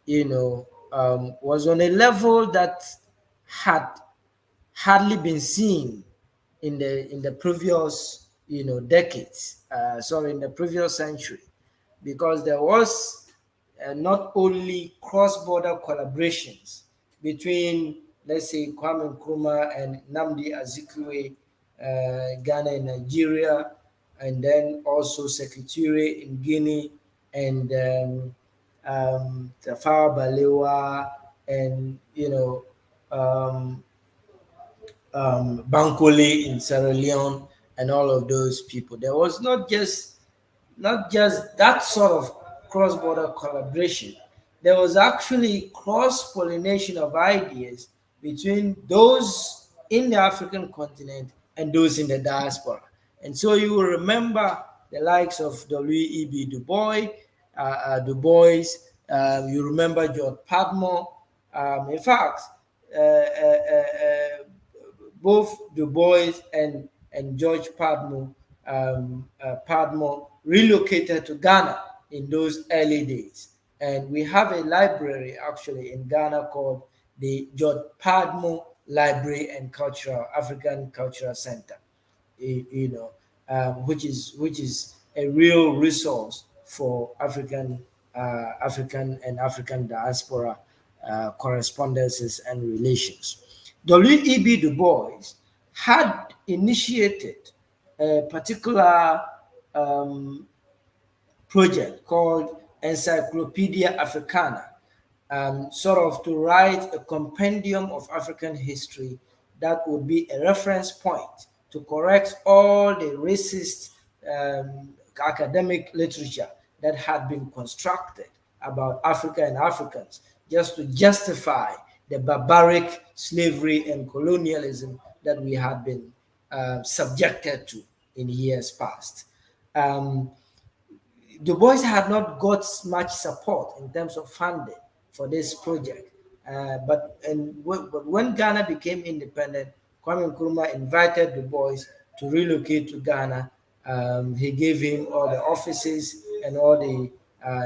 was on a level that had hardly been seen in the previous decades, in the previous century, because there was not only cross-border collaborations between, let's say, Kwame Nkrumah and Nnamdi Azikiwe, Ghana and Nigeria, and then also Secretariat in Guinea, and Tafawa Balewa, and Bankole in Sierra Leone, and all of those people. There was not just that sort of cross-border collaboration. There was actually cross-pollination of ideas between those in the African continent and those in the diaspora. And so you will remember the likes of W.E.B. Du Bois. You remember George Padmore. In fact, both Du Bois and George Padmore relocated to Ghana in those early days. And we have a library actually in Ghana called the George Padmore Library and African Cultural Center, which is a real resource for African and African diaspora correspondences and relations. W.E.B. Du Bois had initiated a particular project called Encyclopedia Africana, sort of to write a compendium of African history that would be a reference point to correct all the racist academic literature that had been constructed about Africa and Africans, just to justify the barbaric slavery and colonialism that we had been subjected to in years past. Du Bois had not got much support in terms of funding for this project. But when Ghana became independent, Kwame Nkrumah invited Du Bois to relocate to Ghana. He gave him all the offices and all the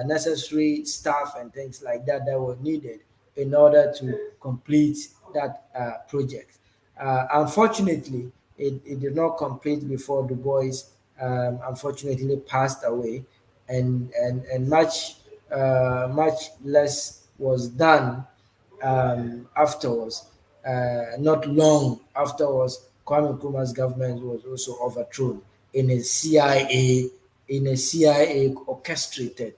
necessary staff and things like that that were needed in order to complete that project. Unfortunately, it did not complete before Du Bois unfortunately passed away, and much less was done afterwards. Not long afterwards, Kwame Nkrumah's government was also overthrown in a CIA orchestrated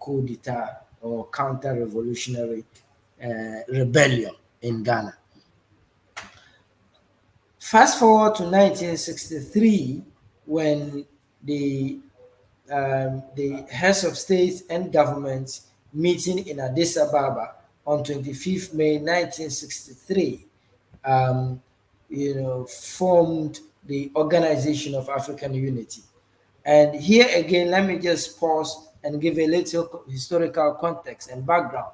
coup d'etat or counter-revolutionary rebellion in Ghana. Fast forward to 1963, when the the heads of states and governments meeting in Addis Ababa on 25th May 1963, formed the Organization of African Unity. And here again, let me just pause and give a little historical context and background,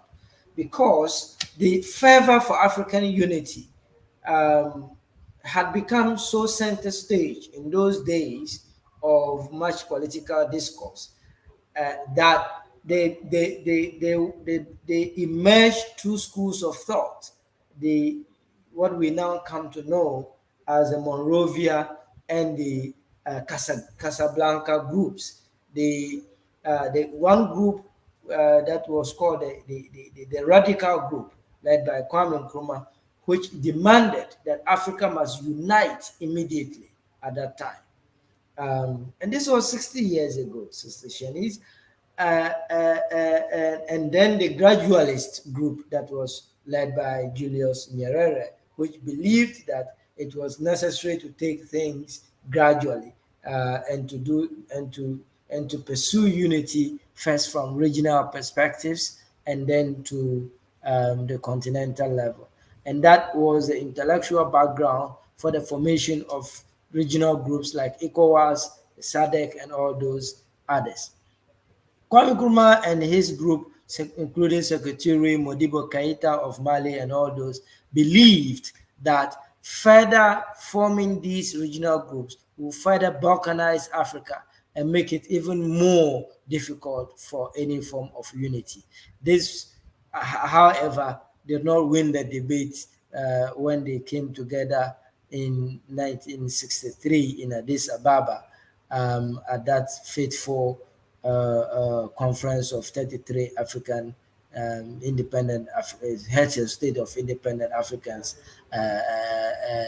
because the fervor for African unity had become so center stage in those days of much political discourse that they emerged two schools of thought. The what we now come to know as the Monrovia and the Casablanca groups. The one group that was called the radical group, led by Kwame Nkrumah, which demanded that Africa must unite immediately at that time. And this was 60 years ago, Sister Shanice. And then the gradualist group that was led by Julius Nyerere, which believed that it was necessary to take things gradually and to pursue unity first from regional perspectives and then to the continental level. And that was the intellectual background for the formation of regional groups like ECOWAS, SADC, and all those others. Kwame Nkrumah and his group, including Secretary Modibo Keita of Mali and all those, believed that further forming these regional groups will further balkanize Africa and make it even more difficult for any form of unity. This, however, did not win the debate when they came together in 1963 in Addis Ababa at that fateful conference of 33 African independent heads of state of independent Africans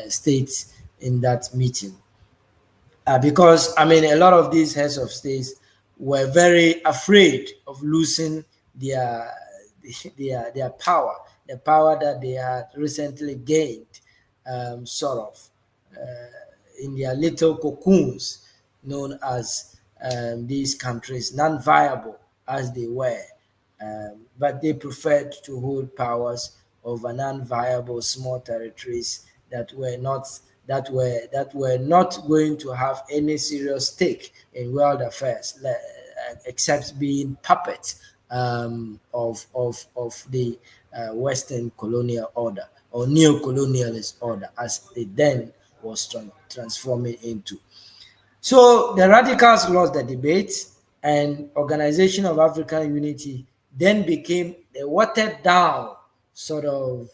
states in that meeting. Because a lot of these heads of states were very afraid of losing their power, the power that they had recently gained, in their little cocoons known as these countries, non-viable as they were, but they preferred to hold powers over non-viable small territories that were not going to have any serious stake in world affairs, except being puppets of the Western colonial order or neo-colonialist order, as it then was transforming into. So the radicals lost the debate, and Organization of African Unity then became a watered down sort of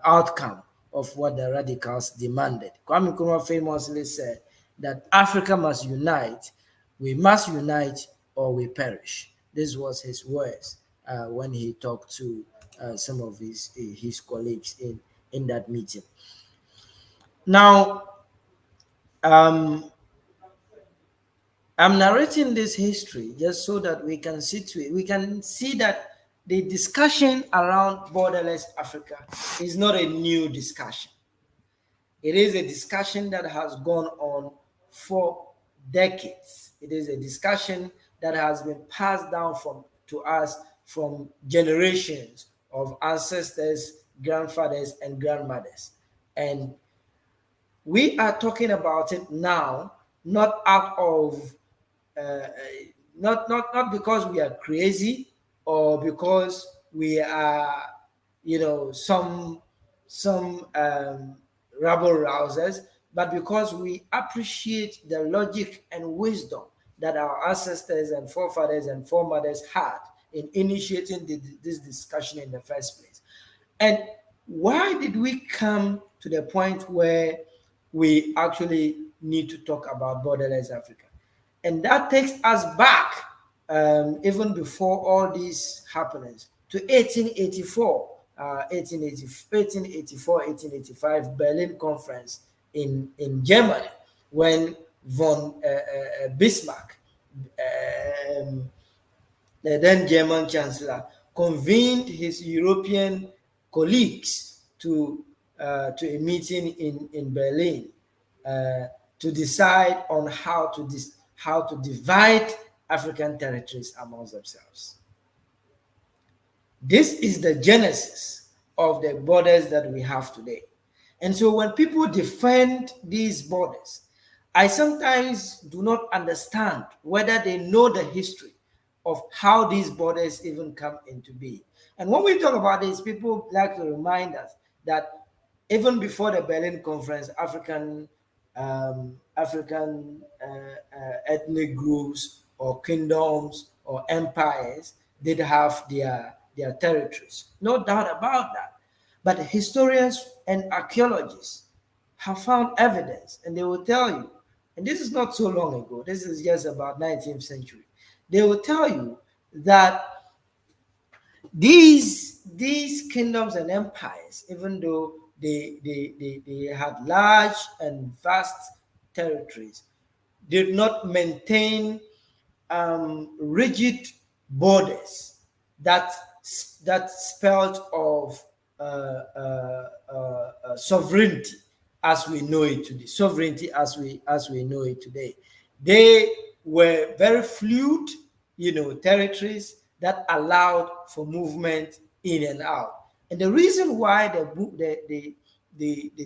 outcome of what the radicals demanded. Kwame Nkrumah famously said that Africa must unite. We must unite or we perish. This was his words when he talked to some of his colleagues in that meeting. Now, I'm narrating this history just so that we can see that the discussion around borderless Africa is not a new discussion. It is a discussion that has gone on for decades. It is a discussion that has been passed down to us from generations of ancestors, grandfathers, and grandmothers. And we are talking about it now, not out of not because we are crazy or because we are, some rabble rousers, but because we appreciate the logic and wisdom that our ancestors and forefathers and foremothers had in initiating this discussion in the first place. And why did we come to the point where we actually need to talk about borderless Africa? And that takes us back, even before all these happenings, to 1884, 1885 Berlin Conference in Germany, when von Bismarck, the then German Chancellor, convened his European colleagues to a meeting in Berlin to decide on how to how to divide African territories amongst themselves. This is the genesis of the borders that we have today. And so when people defend these borders, I sometimes do not understand whether they know the history of how these borders even come into being. And when we talk about this, people like to remind us that even before the Berlin Conference, African ethnic groups or kingdoms or empires did have their territories. No doubt about that. But historians and archaeologists have found evidence, and they will tell you, and this is not so long ago, this is just about 19th century, they will tell you that these kingdoms and empires, even though they had large and vast territories, did not maintain rigid borders that spelled of sovereignty as we know it today. Sovereignty as we know it today. They were very fluid, territories that allowed for movement in and out. And the reason why the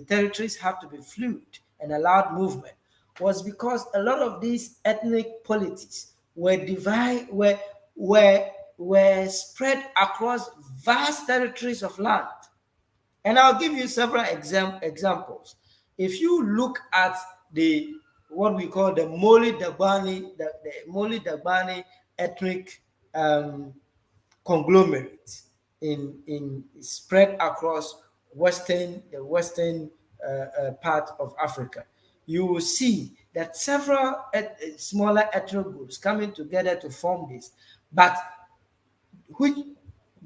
territories have to be fluid and allowed movement was because a lot of these ethnic polities were spread across vast territories of land. And I'll give you several examples. If you look at what we call the Moli Dagbani ethnic conglomerate in spread across the western part of Africa, you will see that several smaller ethnic groups coming together to form this, but which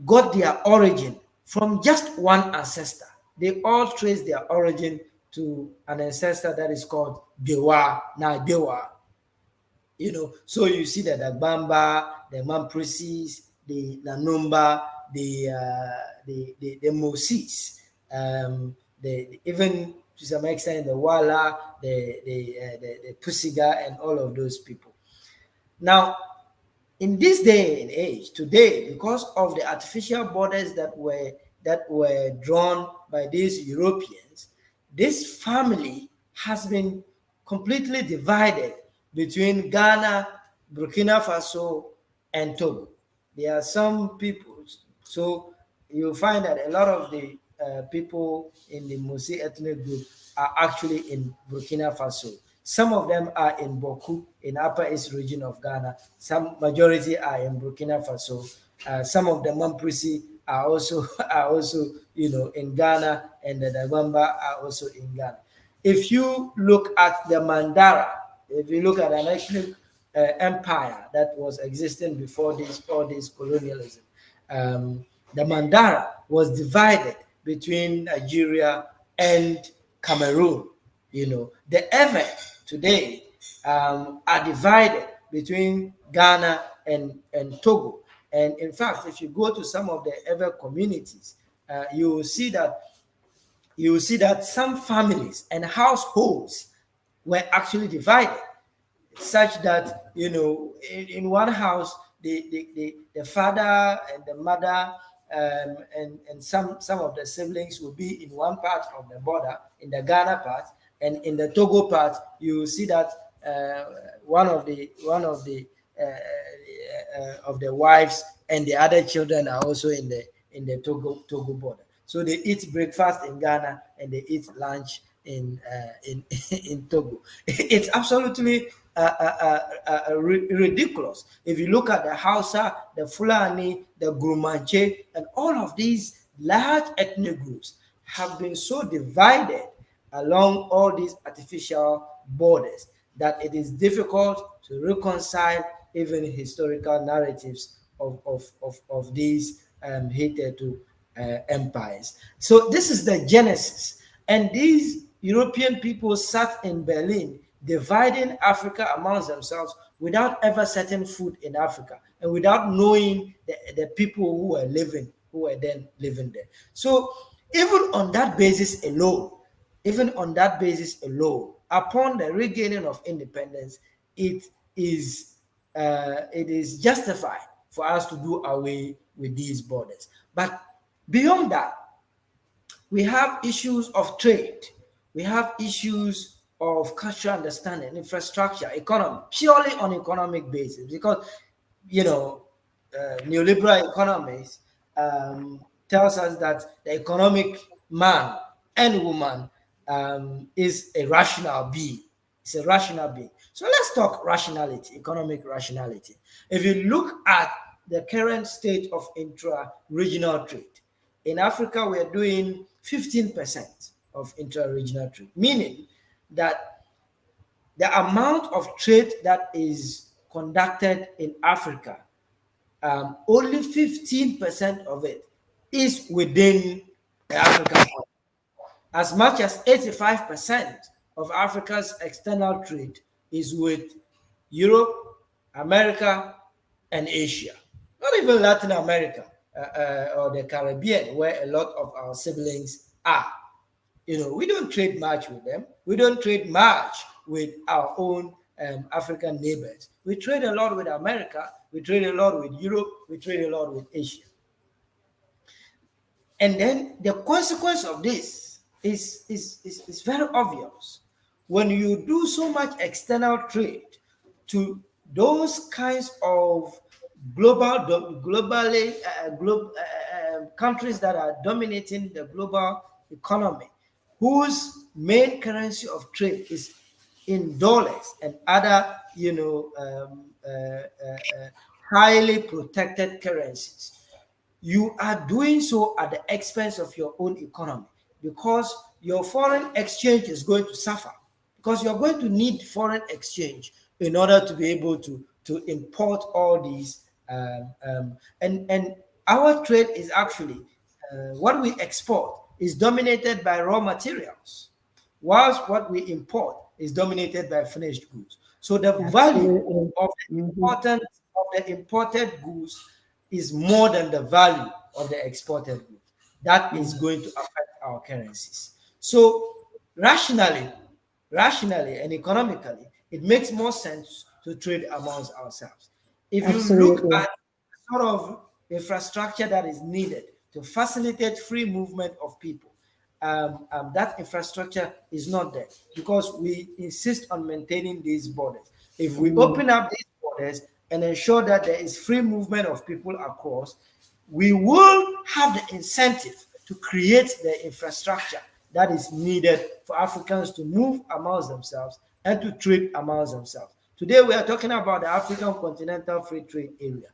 got their origin from just one ancestor. They all trace their origin to an ancestor that is called Dewa, now Dewa. So you see that the Bamba, the Mamprisis, the Nanumba, the Moses, even to some extent the Wala, the Pusiga, and all of those people. Now, in this day and age, today, because of the artificial borders that were drawn by these Europeans, this family has been completely divided between Ghana, Burkina Faso, and Togo. There are some people, so you'll find that a lot of the people in the Musi ethnic group are actually in Burkina Faso. Some of them are in Boku, in Upper East region of Ghana. Some majority are in Burkina Faso. Some of the Mamprisi are also in Ghana, and the Dagomba are also in Ghana. If you look at the Mandara, if you look at an ethnic empire that was existing before all this colonialism, the Mandara was divided between Nigeria and Cameroon. The Ewe today are divided between Ghana and Togo. And in fact, if you go to some of the Ewe communities, you will see that some families and households were actually divided, such that in one house the father and the mother and some of the siblings will be in one part of the border, in the Ghana part, and in the Togo part you will see that one of the wives and the other children are also in the Togo border. So they eat breakfast in Ghana and they eat lunch in Togo. It's absolutely ridiculous. If you look at the Hausa, the Fulani, the Grumanche, and all of these large ethnic groups have been so divided along all these artificial borders that it is difficult to reconcile even historical narratives of these hitherto empires. So this is the genesis. And these European people sat in Berlin dividing Africa amongst themselves without ever setting foot in Africa and without knowing the people who were then living there. So even on that basis alone, upon the regaining of independence, it it is justified for us to do away with these borders. But beyond that, we have issues of trade, we have issues of cultural understanding, infrastructure, economy, purely on economic basis, because neoliberal economies tells us that the economic man and woman is a rational being. It's a rational being. So let's talk rationality, economic rationality. If you look at the current state of intra-regional trade, in Africa, we are doing 15% of intra-regional trade, meaning that the amount of trade that is conducted in Africa, only 15% of it is within the African continent. As much as 85% of Africa's external trade is with Europe, America, and Asia. Not even Latin America or the Caribbean, where a lot of our siblings are. We don't trade much with them. We don't trade much with our own African neighbors. We trade a lot with America. We trade a lot with Europe. We trade a lot with Asia. And then the consequence of this is very obvious. When you do so much external trade to those kinds of countries that are dominating the global economy, whose main currency of trade is in dollars and other, highly protected currencies, you are doing so at the expense of your own economy, because your foreign exchange is going to suffer, because you're going to need foreign exchange in order to be able to import all these. And our trade is actually, what we export is dominated by raw materials, whilst what we import is dominated by finished goods. So the value of the imported goods is more than the value of the exported goods. That is going to affect our currencies. So rationally and economically, it makes more sense to trade amongst ourselves. If you look at the sort of infrastructure that is needed to facilitate free movement of people, that infrastructure is not there, because we insist on maintaining these borders. If we open up these borders and ensure that there is free movement of people across, we will have the incentive to create the infrastructure that is needed for Africans to move amongst themselves and to trade amongst themselves. Today, we are talking about the African Continental Free Trade Area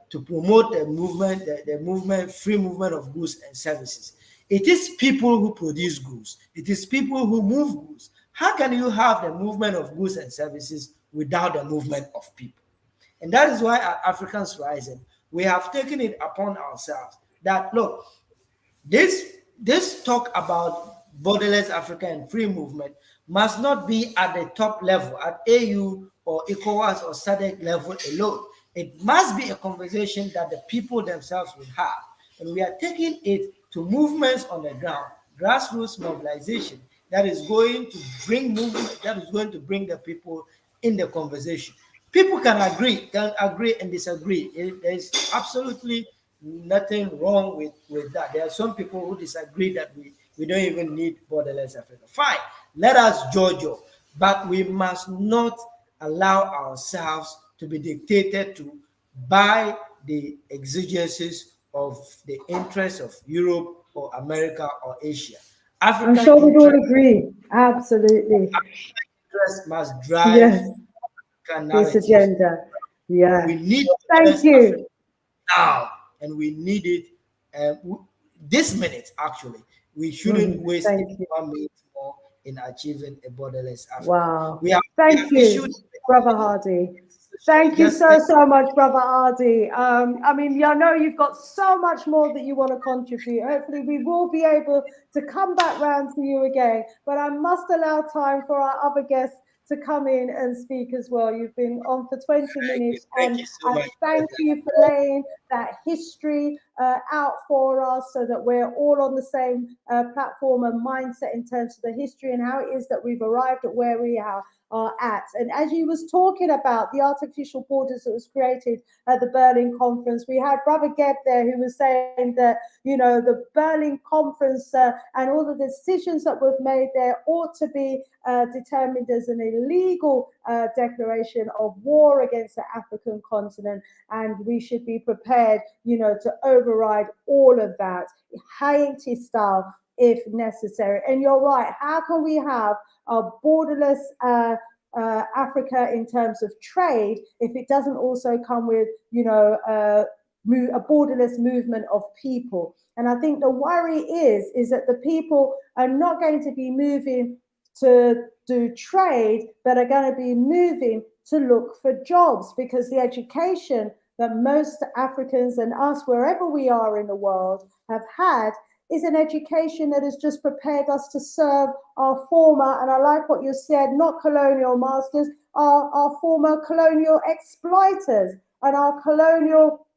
to promote the free movement of goods and services. It is people who produce goods. It is people who move goods. How can you have the movement of goods and services without the movement of people? And that is why at Africans Rising, we have taken it upon ourselves that, look, this talk about borderless Africa and free movement must not be at the top level, at AU or ECOWAS or SADC level alone. It must be a conversation that the people themselves will have. And we are taking it to movements on the ground, grassroots mobilization that is going to bring movement, that is going to bring the people in the conversation. People can agree and disagree. There is absolutely nothing wrong with that. There are some people who disagree that we don't even need borderless Africa. Fine, let us judge you, but we must not allow ourselves to be dictated to by the exigencies of the interests of Europe or America or Asia. I'm sure we all agree. Absolutely. Interest must drive this agenda. Yeah. We need Thank you now, and we need it this minute. Actually, we shouldn't waste 1 minute more in achieving a borderless Africa. Wow. Thank you, Brother Hardy. Thank you so much, Brother Hardy. I mean, I know you've got so much more that you want to contribute. Hopefully, we will be able to come back round to you again. But I must allow time for our other guests to come in and speak as well. You've been on for 20 minutes, Thank and you so I much. thank you for laying that history out for us so that we're all on the same platform and mindset in terms of the history and how it is that we've arrived at where we are at. And as you was talking about the artificial borders that was created at the Berlin conference, we had Brother Geb there who was saying that, you know, the Berlin conference and all the decisions that were made there ought to be determined as an illegal declaration of war against the African continent, and we should be prepared, you know, to override all of that, Haiti style, if necessary. And you're right, how can we have a borderless Africa in terms of trade if it doesn't also come with, you know, a borderless movement of people? And I think the worry is that the people are not going to be moving to do trade, but are going to be moving to look for jobs, because the education that most Africans and us, wherever we are in the world, have had is an education that has just prepared us to serve our former, and I like what you said, not colonial masters, our former colonial exploiters and our colonial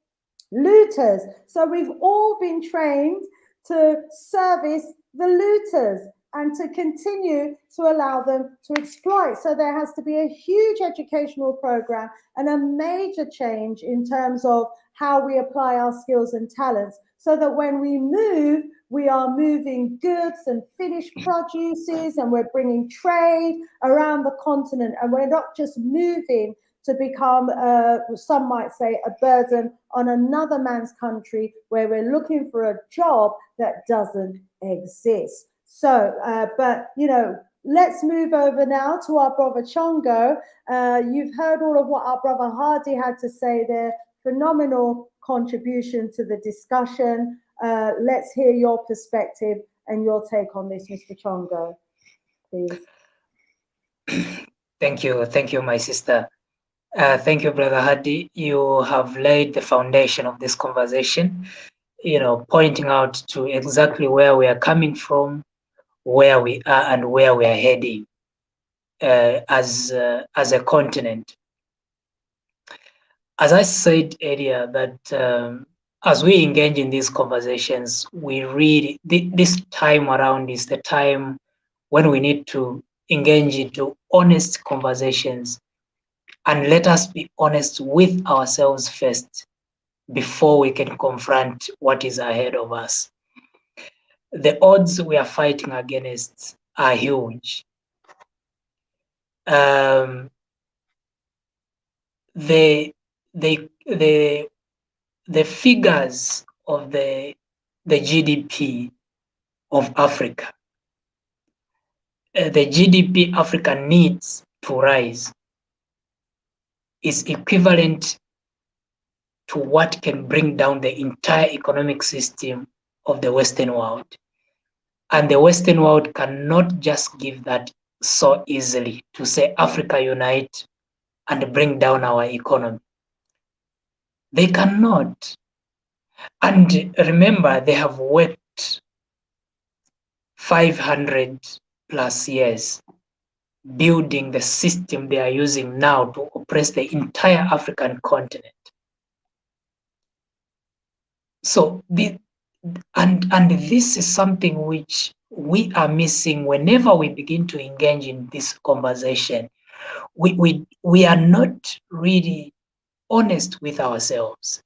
looters. So we've all been trained to service the looters and to continue to allow them to exploit. So there has to be a huge educational program and a major change in terms of how we apply our skills and talents, so that when we move, we are moving goods and finished produces, and we're bringing trade around the continent, and we're not just moving to become, some might say, a burden on another man's country where we're looking for a job that doesn't exist. So, but, you know, let's move over now to our brother Chongo. You've heard all of what our brother Hardy had to say there. Phenomenal contribution to the discussion. Let's hear your perspective and your take on this, Mr. Chongo, please. Thank you, my sister. Thank you, Brother Hadi. You have laid the foundation of this conversation, you know, pointing out to exactly where we are coming from, where we are, and where we are heading as a continent. As I said earlier, that as we engage in these conversations, we really, this time around is the time when we need to engage into honest conversations. And let us be honest with ourselves first before we can confront what is ahead of us. The odds we are fighting against are huge. The figures of the GDP of Africa, the GDP Africa needs to rise, is equivalent to what can bring down the entire economic system of the Western world. And the Western world cannot just give that so easily to say, Africa unite and bring down our economy. They cannot. And remember, they have worked 500 plus years building the system they are using now to oppress the entire African continent. So and this is something which we are missing whenever we begin to engage in this conversation. We are not really honest with ourselves.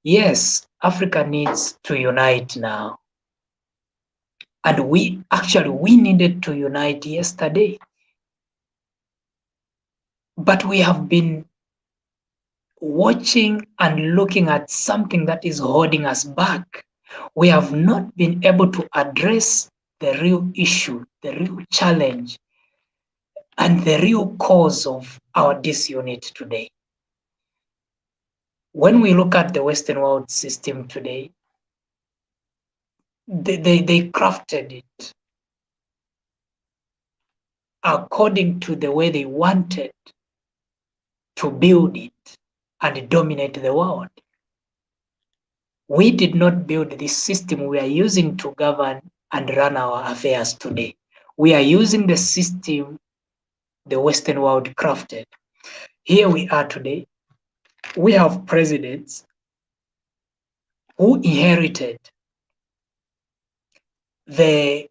Yes, Africa needs to unite now. And we needed to unite yesterday. But we have been watching and looking at something that is holding us back. We have not been able to address the real issue, the real challenge, and the real cause of our disunity today. When we look at the Western world system today, they crafted it according to the way they wanted to build it and dominate the world. We did not build this system we are using to govern and run our affairs today. We are using the system the Western world crafted. Here we are today. We have presidents who inherited the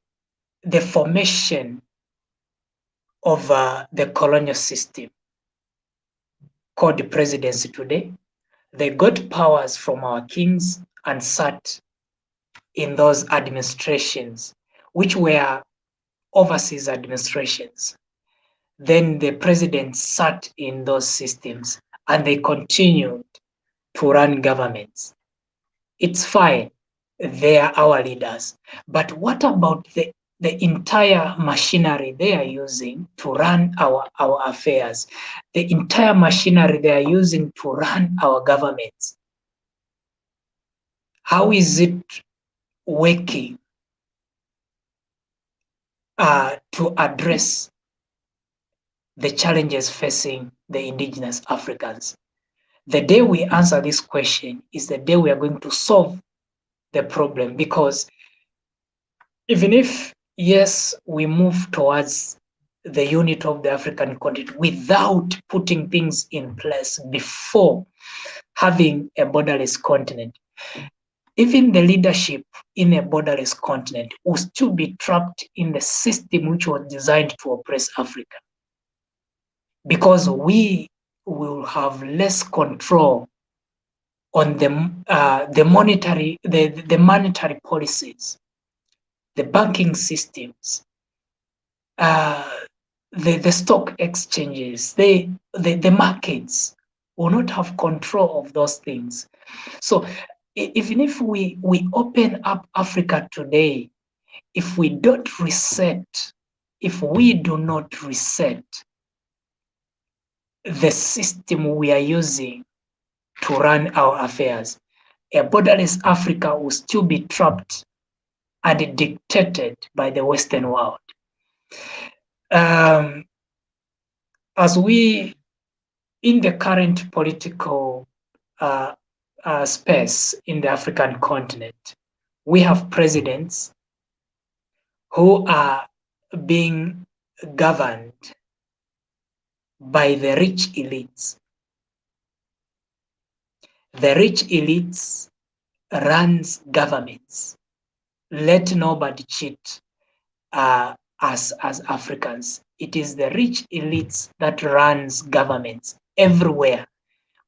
formation of the colonial system called the presidency today. They got powers from our kings and sat in those administrations, which were overseas administrations. Then the president sat in those systems and they continued to run governments. It's fine. They are our leaders. But what about the entire machinery they are using to run our affairs? The entire machinery they are using to run our governments. How is it working to address the challenges facing the indigenous Africans? The day we answer this question is the day we are going to solve the problem, because even if, yes, we move towards the unity of the African continent without putting things in place before having a borderless continent, even the leadership in a borderless continent will still be trapped in the system which was designed to oppress Africa, because we will have less control on the monetary policies, the banking systems, the stock exchanges, the markets will not have control of those things. So even if we open up Africa today, if we don't reset, if we do not reset the system we are using to run our affairs, a borderless Africa will still be trapped and dictated by the Western world. As we, in the current political space in the African continent, we have presidents who are being governed by the rich elites. The rich elites runs governments. Let nobody cheat us as Africans. It is the rich elites that runs governments everywhere.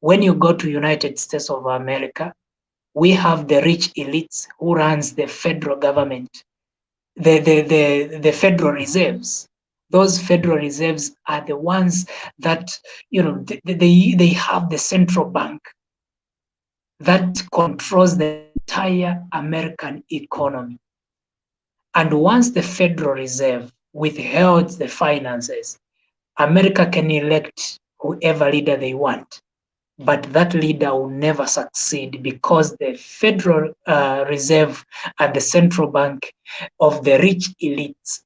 When you go to United States of America, we have the rich elites who runs the federal government, the Federal Reserves. Those Federal Reserves are the ones that, they have the central bank that controls the entire American economy. And once the Federal Reserve withheld the finances, America can elect whoever leader they want, but that leader will never succeed, because the Federal Reserve and the central bank of the rich elites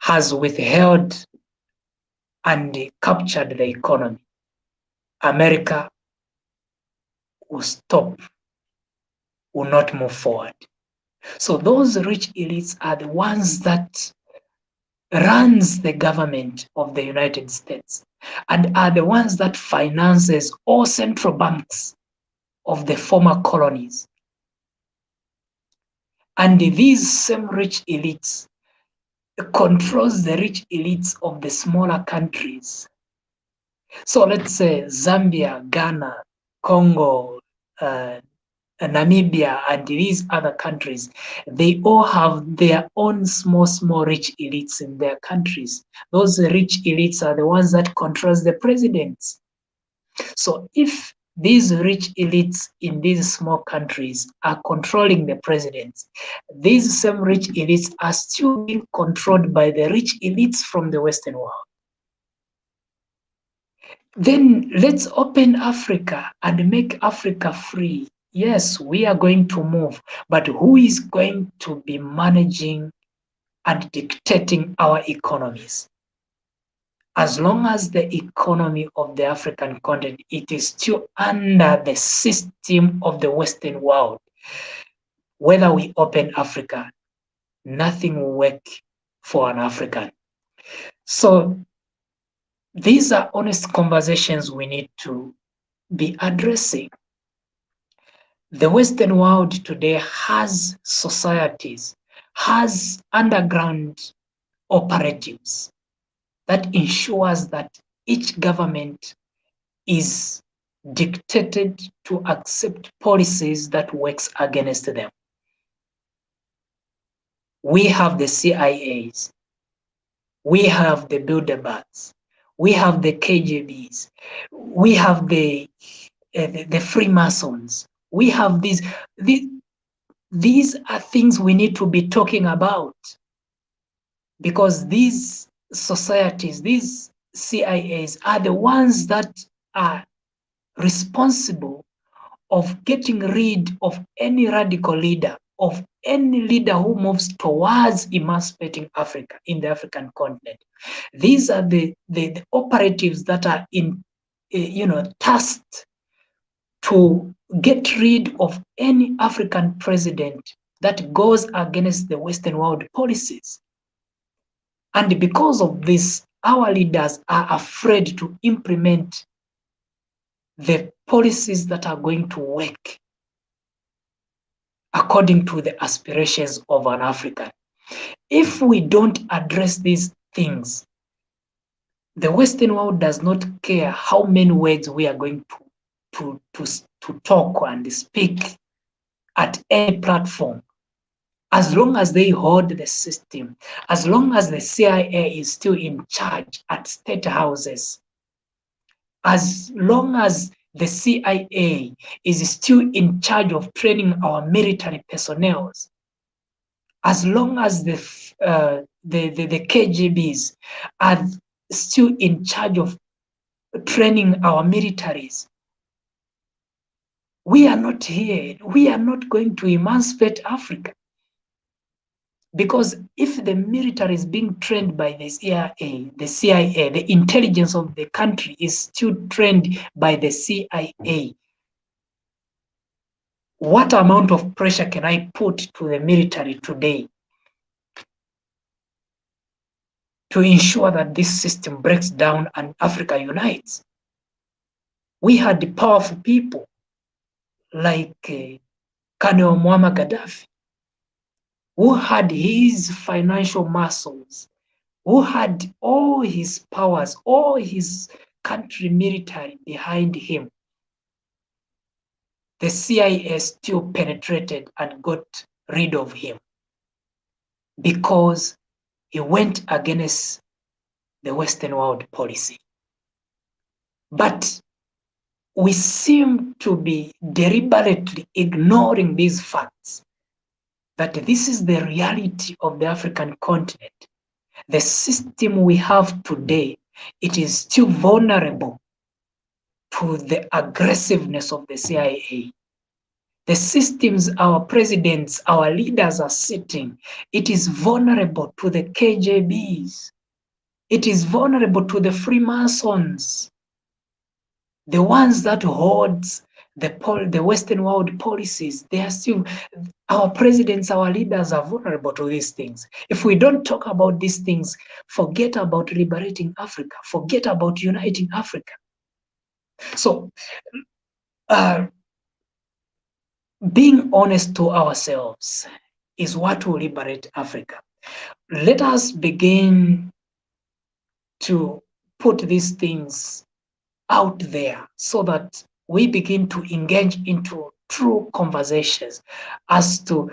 has withheld and captured the economy. America will stop, will not move forward. So those rich elites are the ones that runs the government of the United States and are the ones that finances all central banks of the former colonies. And these same rich elites controls the rich elites of the smaller countries. So let's say Zambia, Ghana, Congo, Namibia, and these other countries, they all have their own small rich elites in their countries. Those rich elites are the ones that controls the presidents. So if these rich elites in these small countries are controlling the presidents, these same rich elites are still being controlled by the rich elites from the Western world. Then let's open Africa and make Africa free. Yes, we are going to move, but who is going to be managing and dictating our economies? As long as the economy of the African continent, it is still under the system of the Western world. Whether we open Africa, nothing will work for an African. So these are honest conversations we need to be addressing. The Western world today has societies, has underground operatives that ensures that each government is dictated to accept policies that works against them. We have the CIAs, we have the Bilderbergs, we have the KGBs, we have the Freemasons. We have these are things we need to be talking about, because these societies, these CIAs are the ones that are responsible of getting rid of any radical leader, of any leader who moves towards emancipating Africa in the African continent. These are the operatives that are tasked to get rid of any African president that goes against the Western world policies. And because of this, our leaders are afraid to implement the policies that are going to work according to the aspirations of an African. If we don't address these things, the Western world does not care how many words we are going to talk and speak at any platform. As long as they hold the system, as long as the CIA is still in charge at state houses, as long as the CIA is still in charge of training our military personnel, as long as the KGBs are still in charge of training our militaries, we are not here. We are not going to emancipate Africa. Because if the military is being trained by the CIA, the intelligence of the country is still trained by the CIA, what amount of pressure can I put to the military today to ensure that this system breaks down and Africa unites? We had powerful people like Colonel Muammar Gaddafi, who had his financial muscles, who had all his powers, all his country military behind him. The CIA still penetrated and got rid of him because he went against the Western world policy. But we seem to be deliberately ignoring these facts, that this is the reality of the African continent. The system we have today, it is still vulnerable to the aggressiveness of the CIA. The systems our presidents, our leaders are sitting, it is vulnerable to the KGBs. It is vulnerable to the Freemasons, the ones that hold the Western world policies. They are still, our presidents, our leaders are vulnerable to these things. If we don't talk about these things, forget about liberating Africa, forget about uniting Africa. So, being honest to ourselves is what will liberate Africa. Let us begin to put these things out there so that we begin to engage into true conversations as to,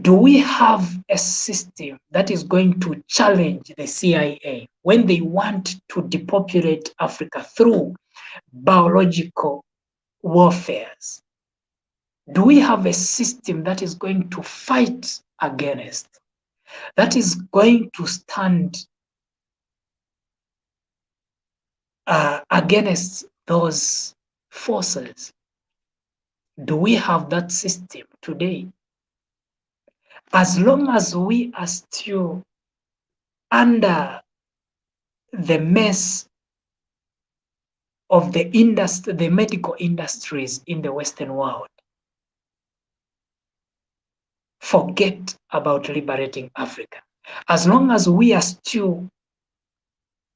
do we have a system that is going to challenge the CIA when they want to depopulate Africa through biological warfares? Do we have a system that is going to fight against, that is going to stand against those forces? Do we have that system today? As long as we are still under the mess of the industry, the medical industries in the Western world, forget about liberating Africa. As long as we are still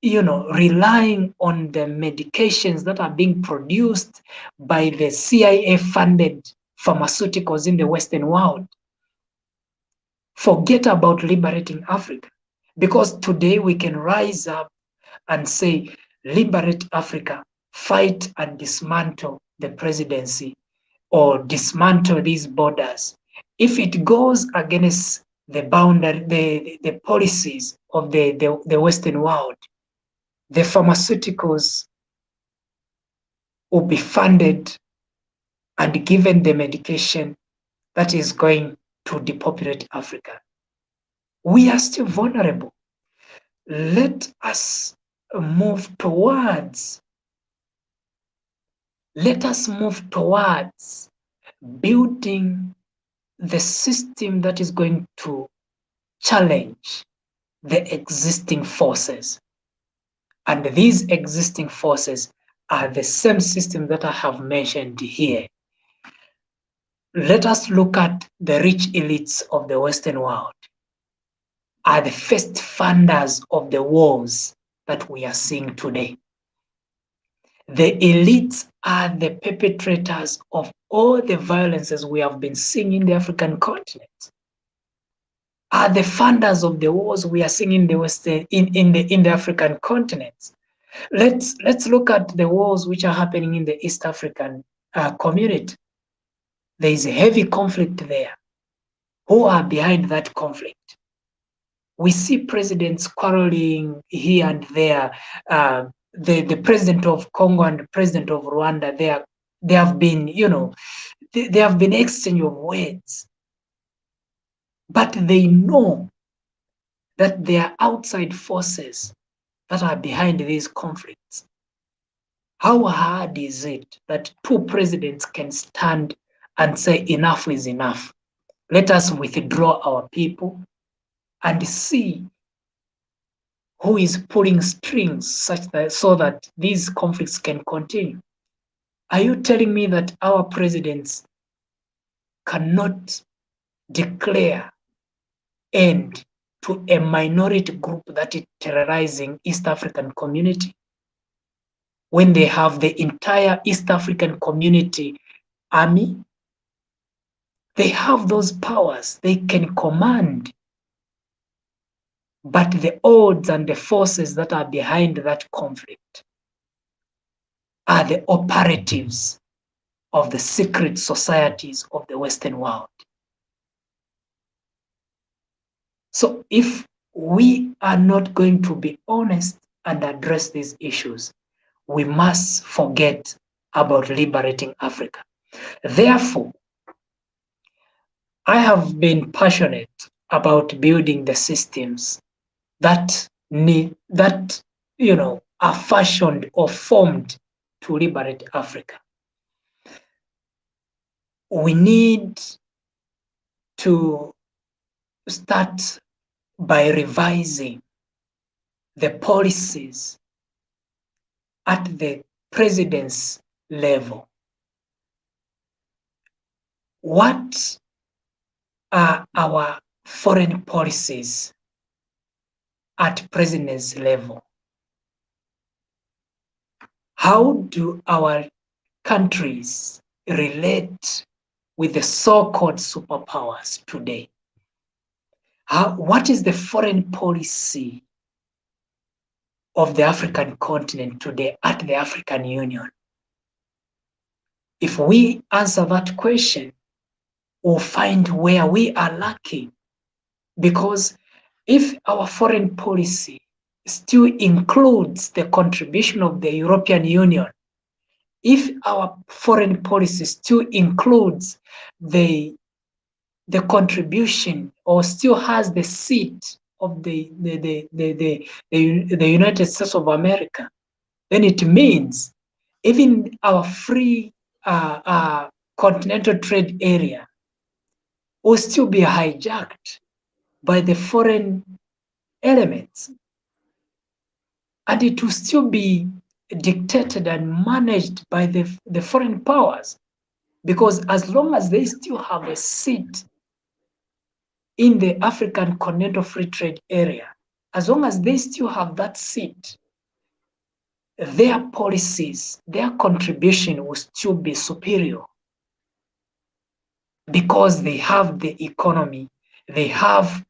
relying on the medications that are being produced by the CIA-funded pharmaceuticals in the Western world. Forget about liberating Africa, because today we can rise up and say, liberate Africa, fight and dismantle the presidency or dismantle these borders. If it goes against the boundary, the policies of the Western world, the pharmaceuticals will be funded and given the medication that is going to depopulate Africa. We are still vulnerable. Let us move towards building the system that is going to challenge the existing forces. And these existing forces are the same system that I have mentioned here. Let us look at the rich elites of the Western world, are the first funders of the wars that we are seeing today. The elites are the perpetrators of all the violences we have been seeing in the African continent, are the funders of the wars we are seeing in the Western, in the African continent. Let's look at the wars which are happening in the East African community. There is a heavy conflict there. Who are behind that conflict? We see presidents quarreling here and there. The president of Congo and the president of Rwanda, they have been, they have been exchange of words. But they know that there are outside forces that are behind these conflicts. How hard is it that two presidents can stand and say enough is enough? Let us withdraw our people and see who is pulling strings so that these conflicts can continue. Are you telling me that our presidents cannot declare end to a minority group that is terrorizing East African community when they have the entire East African community army? They have those powers, they can command. But the odds and the forces that are behind that conflict are the operatives of the secret societies of the Western world. So if we are not going to be honest and address these issues, we must forget about liberating Africa. Therefore, I have been passionate about building the systems that are fashioned or formed to liberate Africa. We need to start by revising the policies at the president's level. What are our foreign policies at president's level? How do our countries relate with the so-called superpowers today? What is the foreign policy of the African continent today at the African Union? If we answer that question, we'll find where we are lacking. Because if our foreign policy still includes the contribution of the European Union, if our foreign policy still includes the contribution or still has the seat of the United States of America, then it means even our free continental trade area will still be hijacked by the foreign elements, and it will still be dictated and managed by the foreign powers, because as long as they still have a seat in the African continental free trade area, as long as they still have that seat, their policies, their contribution will still be superior because they have the economy, they have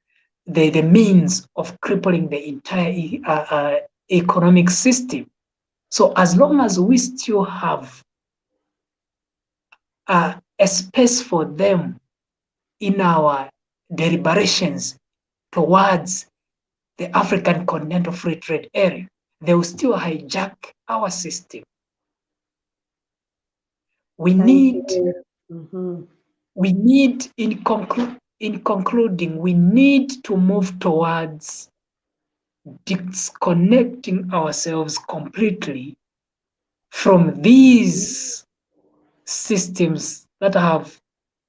the means of crippling the entire economic system. So as long as we still have a space for them in our deliberations towards the African Continental Free Trade Area, they will still hijack our system. We need, in concluding, we need to move towards disconnecting ourselves completely from these systems that have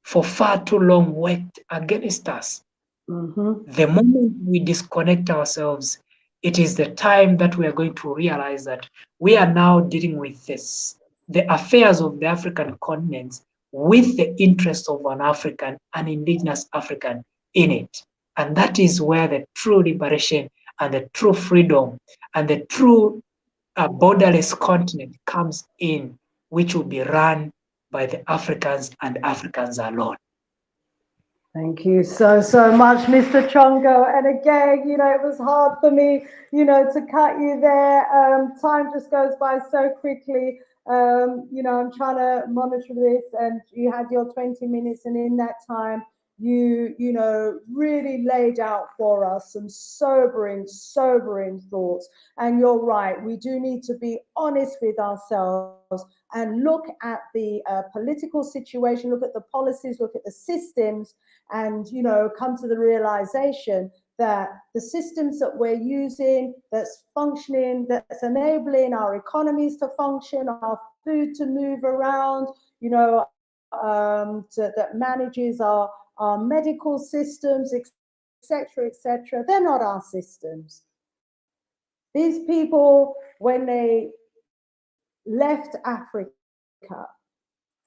for far too long worked against us. The moment we disconnect ourselves, it is the time that we are going to realize that we are now dealing with the affairs of the African continent with the interests of an indigenous African in it. And that is where the true liberation and the true freedom and the true borderless continent comes in, which will be run by the Africans and Africans alone. Thank you so much, Mr. Chongo. And again, it was hard for me, to cut you there. Time just goes by so quickly. I'm trying to monitor this, and you had your 20 minutes, and in that time, you really laid out for us some sobering thoughts. And you're right, we do need to be honest with ourselves and look at the political situation, look at the policies, look at the systems, and come to the realization that the systems that we're using, that's functioning, that's enabling our economies to function, our food to move around, that manages our medical systems, etc., they're not our systems. These people, when they left Africa,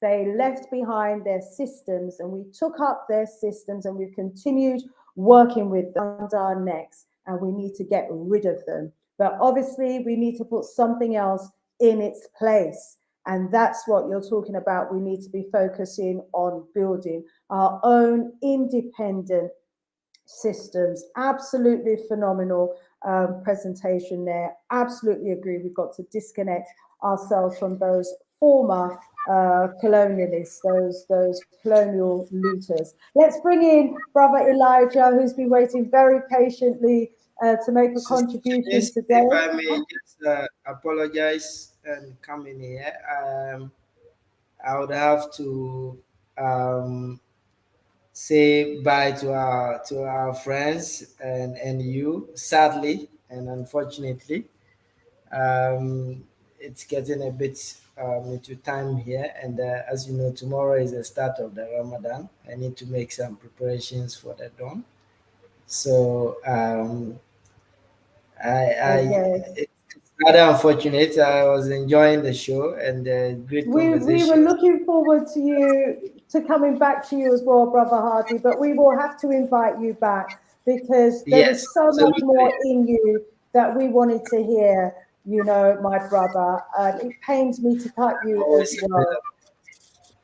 they left behind their systems, and we took up their systems, and we've continued working with them around our necks, and we need to get rid of them. But obviously, we need to put something else in its place. And that's what you're talking about. We need to be focusing on building our own independent systems. Absolutely phenomenal presentation there. Absolutely agree. We've got to disconnect ourselves from those former colonialists, those colonial looters. Let's bring in Brother Elijah, who's been waiting very patiently to make a contribution today. If I may just apologize and come in here, I would have to say bye to our friends and you, sadly and unfortunately. It's getting a bit into time here, and as you know, tomorrow is the start of the Ramadan. I need to make some preparations for the dawn. So it's rather unfortunate. I was enjoying the show and the great conversation. We were looking forward to coming back to you as well, Brother Hardy, but we will have to invite you back because there is so much more in you that we wanted to hear, my brother. It pains me to cut you as well.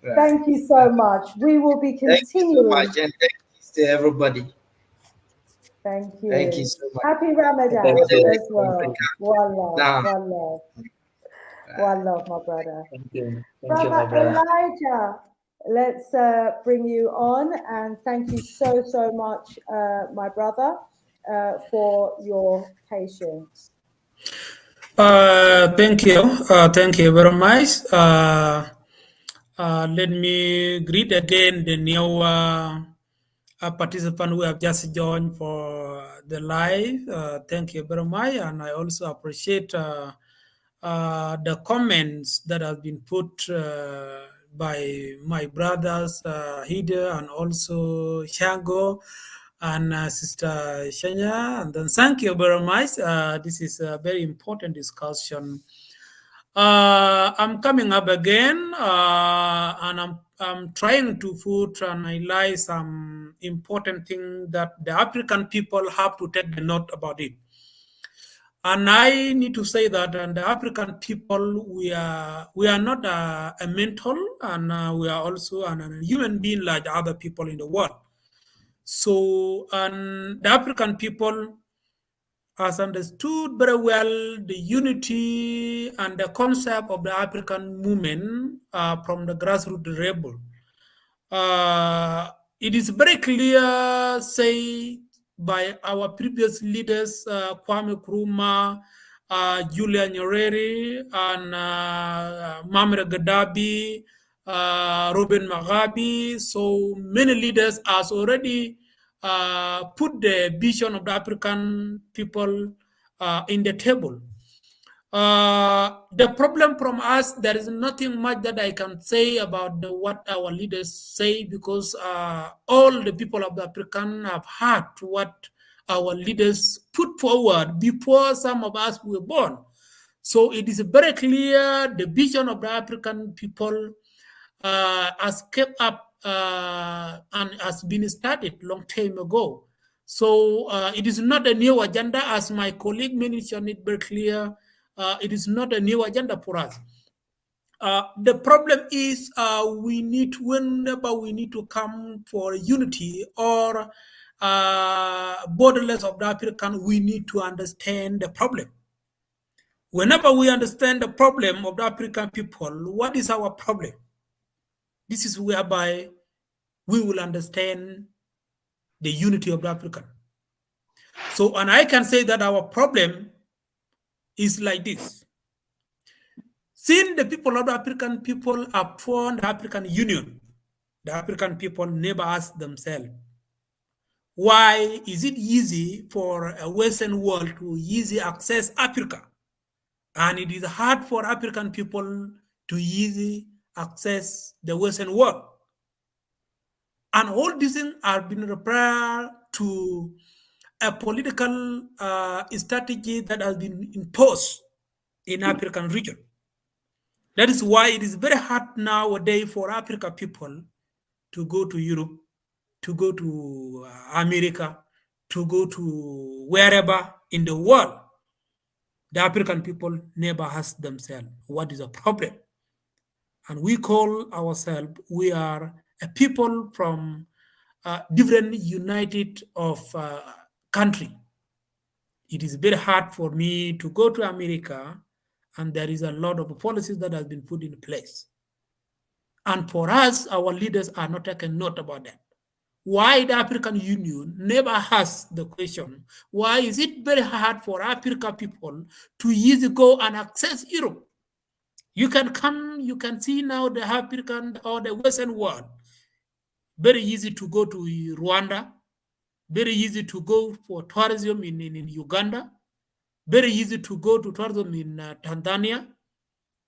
Right. Thank you so much. We will be continuing. Thank you so much, and thank you to everybody. Thank you. Thank you so much. Happy Ramadan as well. One love, one love. One love, my brother. Thank you. Brother Elijah, let's bring you on, and thank you so much, my brother, for your patience. Thank you very much. Let me greet again the new participant who have just joined for the live. Thank you very much, and I also appreciate the comments that have been put by my brothers Hida and also Shango and Sister Shanya. And then thank you very much. This is a very important discussion. I'm coming up again, and I'm trying to put and highlight some important thing that the African people have to take the note about it. And I need to say that and the African people, we are not a mental, and we are also a human being like other people in the world. So, and the African people has understood very well the unity and the concept of the African movement from the grassroots rebel. It is very clear, say, by our previous leaders, Kwame Nkrumah, Julian Nyerere, and Muammar Gaddafi, Robin Mugabe. So many leaders has already put the vision of the African people in the table. The problem from us, there is nothing much that I can say about what our leaders say, because all the people of the African have heard what our leaders put forward before some of us were born. So it is very clear the vision of the African people has kept up and has been started long time ago. So it is not a new agenda, as my colleague mentioned it very clear. It is not a new agenda for us. The problem is whenever we need to come for unity or borderless of the African, we need to understand the problem. Whenever we understand the problem of the African people, what is our problem? This is whereby we will understand the unity of the African. So, and I can say that our problem is like this. Since the people of the African people have formed the African Union, the African people never ask themselves, why is it easy for a Western world to easily access Africa? And it is hard for African people to easily access the Western world. And all these things are being referred to a political strategy that has been imposed in African region. That is why it is very hard nowadays for African people to go to Europe, to go to America, to go to wherever in the world. The African people never ask themselves, what is the problem? And we call ourselves, we are a people from different united of country. It is very hard for me to go to America, and there is a lot of policies that has been put in place. And for us, our leaders are not taking note about that. Why the African Union never asked the question, why is it very hard for African people to easily go and access Europe? You can come, you can see now the African or the Western world, very easy to go to Rwanda, very easy to go for tourism in Uganda, very easy to go to tourism in Tanzania,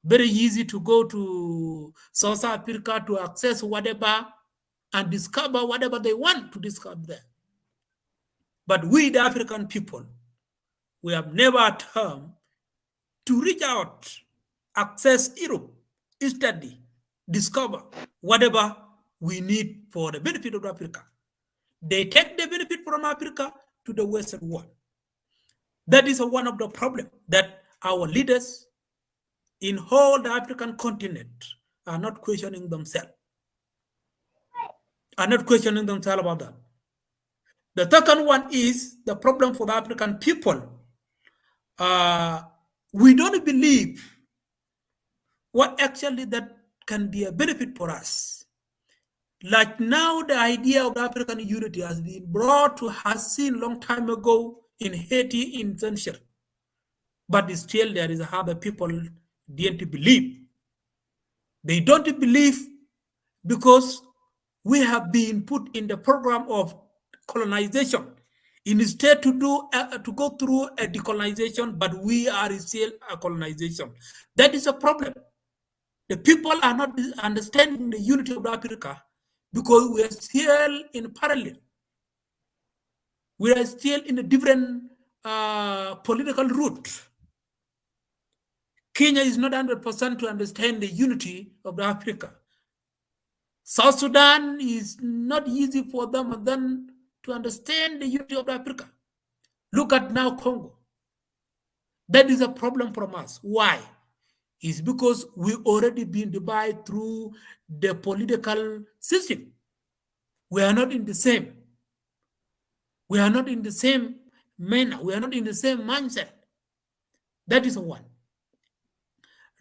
very easy to go to South Africa to access whatever and discover whatever they want to discover there. But we, the African people, we have never had time to reach out, access Europe, study, discover whatever we need for the benefit of Africa. They take the benefit from Africa to the Western world. That is one of the problems that our leaders in whole the African continent are not questioning themselves. About that. The second one is the problem for the African people. We don't believe what actually that can be a benefit for us. Like now, the idea of African unity has been brought to has seen long time ago in Haiti in century. But still there is other people didn't believe. They don't believe because we have been put in the program of colonization. Instead to go through a decolonization, but we are still a colonization. That is a problem. The people are not understanding the unity of Africa because we are still in parallel. We are still in a different political route. Kenya is not 100% to understand the unity of Africa. South Sudan is not easy for them then to understand the unity of Africa. Look at now Congo. That is a problem from us. Why? It's because we already been divided through the political system. We are not in the same. We are not in the same manner. We are not in the same mindset. That is one.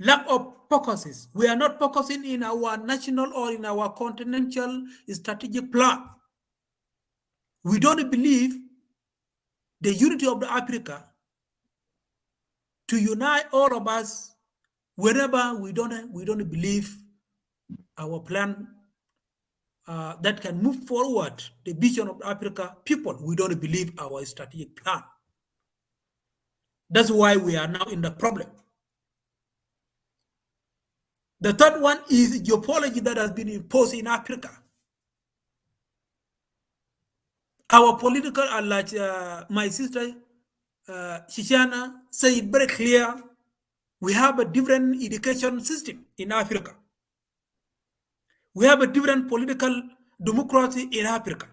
Lack of focuses. We are not focusing in our national or in our continental strategic plan. We don't believe the unity of the Africa to unite all of us wherever we don't believe our plan that can move forward the vision of Africa people. We don't believe our strategic plan. That's why we are now in the problem. The third one is geopolitics that has been imposed in Africa. Our political, like my sister Shishana said it very clear, we have a different education system in Africa. We have a different political democracy in Africa.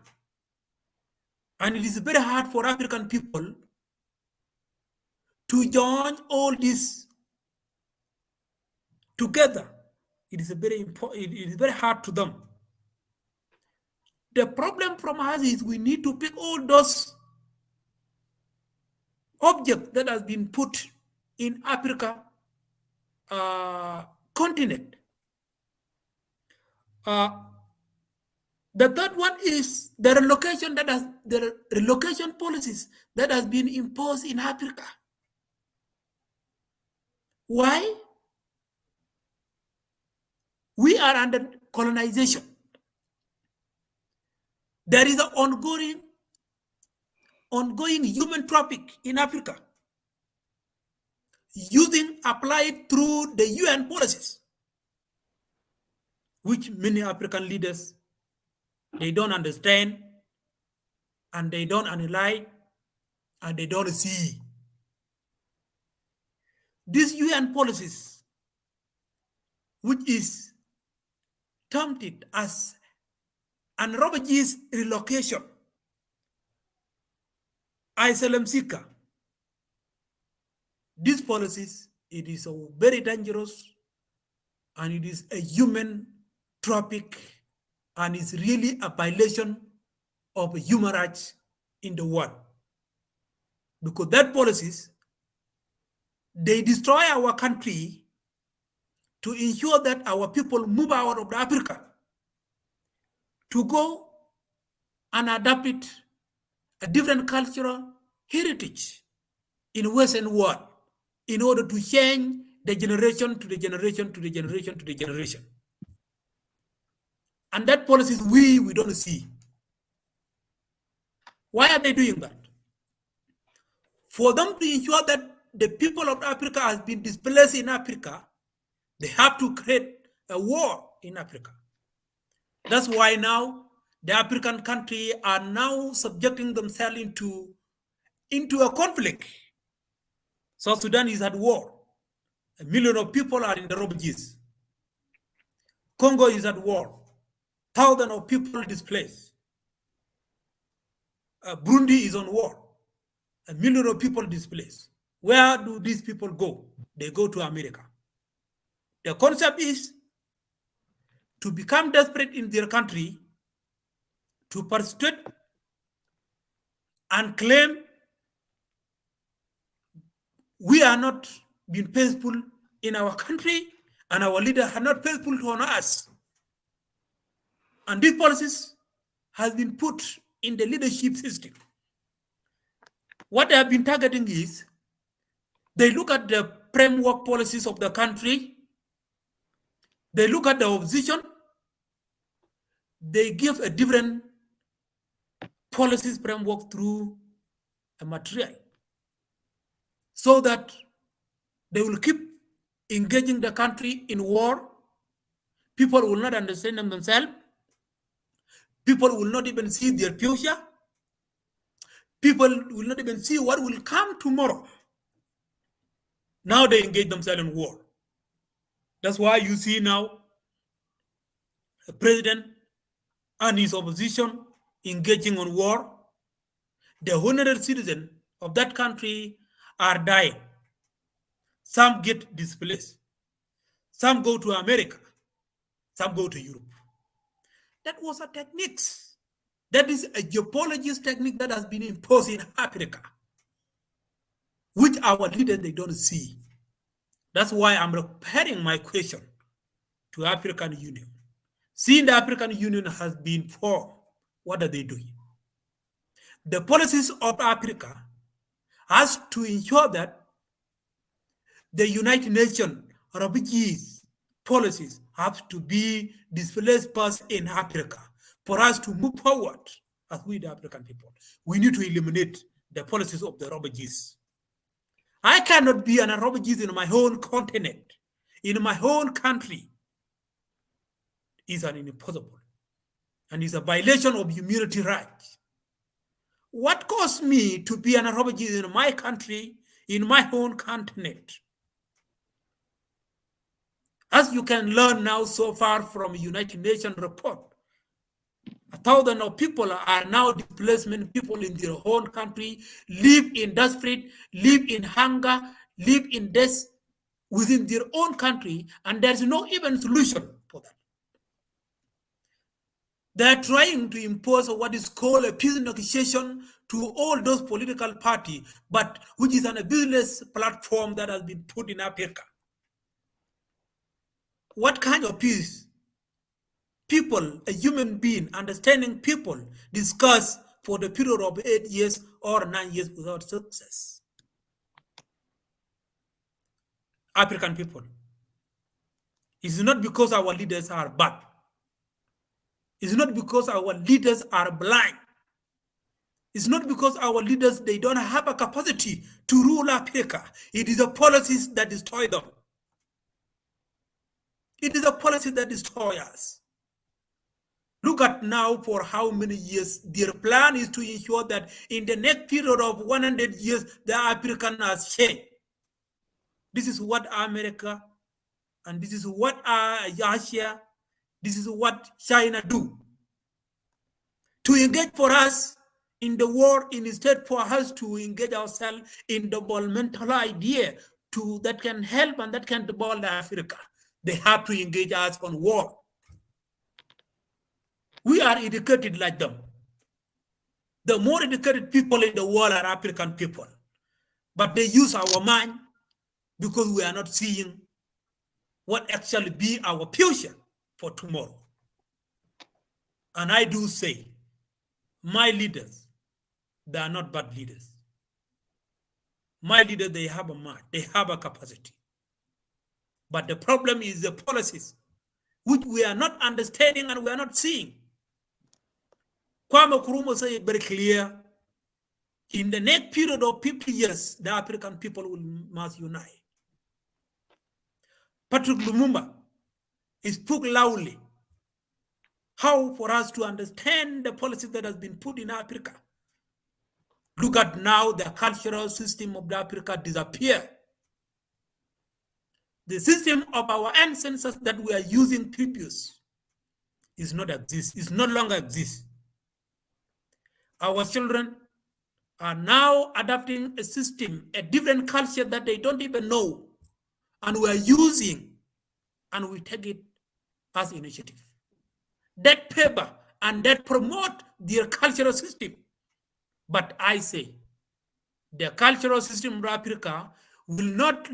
And it is very hard for African people to join all this together. It is very important. It is very hard to them. The problem from us is we need to pick all those objects that has been put in Africa continent. The third one is the relocation policies that has been imposed in Africa. Why? We are under colonization. There is an ongoing human traffic in Africa, applied through the UN policies, which many African leaders, they don't understand, and they don't analyze, and they don't see. These UN policies, which is termed as an refugees relocation, asylum seeker. These policies, it is very dangerous, and it is a human traffic, and it's really a violation of human rights in the world. Because that policies, they destroy our country to ensure that our people move out of Africa to go and adopt it, a different cultural heritage in Western world in order to change the generation to the generation to the generation to the generation. And that policies we don't see. Why are they doing that? For them to ensure that the people of Africa has been displaced in Africa, they have to create a war in Africa. That's why now the African countries are now subjecting themselves into a conflict. South Sudan is at war. 1 million of people are in the refugees. Congo is at war. Thousands of people displaced. Burundi is on war. 1 million of people displaced. Where do these people go? They go to America. The concept is to become desperate in their country, to persuade and claim we are not being faithful in our country, and our leaders are not faithful to honor us. And these policies has been put in the leadership system. What they have been targeting is, they look at the framework policies of the country, they look at the opposition, they give a different policies framework through a material, so that they will keep engaging the country in war. People will not understand them themselves. People will not even see their future. People will not even see what will come tomorrow. Now they engage themselves in war. That's why you see now the president and his opposition engaging on war. The honorary citizens of that country are dying. Some get displaced. Some go to America. Some go to Europe. That was a technique. That is a geopolitics technique that has been imposed in Africa, which our leaders, they don't see. That's why I'm referring my question to African Union. Seeing the African Union has been formed, what are they doing? The policies of Africa has to ensure that the United Nations refugees policies have to be displaced person in Africa. For us to move forward as we the African people, we need to eliminate the policies of the refugees. I cannot be an refugee in my own continent, in my own country. It's an impossible, and it's a violation of humanity rights. What caused me to be an refugee in my country, in my own continent? As you can learn now so far from a United Nations report, 1,000 of people are now displacement people in their own country, live in desperate, live in hunger, live in death within their own country, and there's no even solution for that. They're trying to impose what is called a peace negotiation to all those political parties, but which is on a business platform that has been put in Africa. What kind of peace? People, a human being, understanding people, discuss for the period of 8 years or 9 years without success. African people. It's not because our leaders are bad. It's not because our leaders are blind. It's not because our leaders, they don't have a capacity to rule Africa. It is the policies that destroy them. It is a policy that destroys us. Look at now for how many years their plan is to ensure that in the next period of 100 years, the African has changed. This is what America and this is what Russia, this is what China do. To engage for us in the war, instead for us to engage ourselves in the developmental idea that can help and that can develop Africa. They have to engage us on war. We are educated like them. The more educated people in the world are African people. But they use our mind because we are not seeing what actually be our future for tomorrow. And I do say, my leaders, they are not bad leaders. My leaders, they have a mind, they have a capacity. But the problem is the policies, which we are not understanding and we are not seeing. Kwame Nkrumah said it very clear, in the next period of 50 years, the African people must unite. Patrick Lumumba spoke loudly how for us to understand the policy that has been put in Africa. Look at now the cultural system of Africa disappear. The system of our ancestors that we are using previous is not exist, is no longer exist. Our children are now adopting a system, a different culture that they don't even know, and we are using, and we take it as initiative. That paper and that promote their cultural system. But I say, the cultural system of Africa will not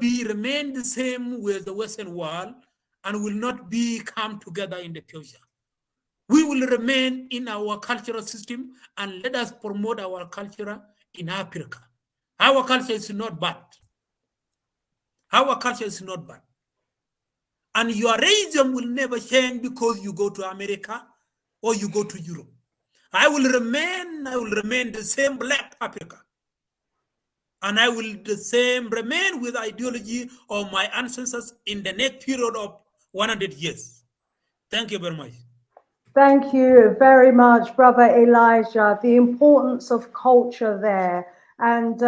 remain the same with the Western world and will not come together in the future. We will remain in our cultural system and let us promote our culture in Africa. Our culture is not bad. Our culture is not bad. And your racism will never change because you go to America or you go to Europe. I will remain the same Black Africa. And I will remain with ideology of my ancestors in the next period of 100 years. Thank you very much. Thank you very much, Brother Elijah. The importance of culture there. And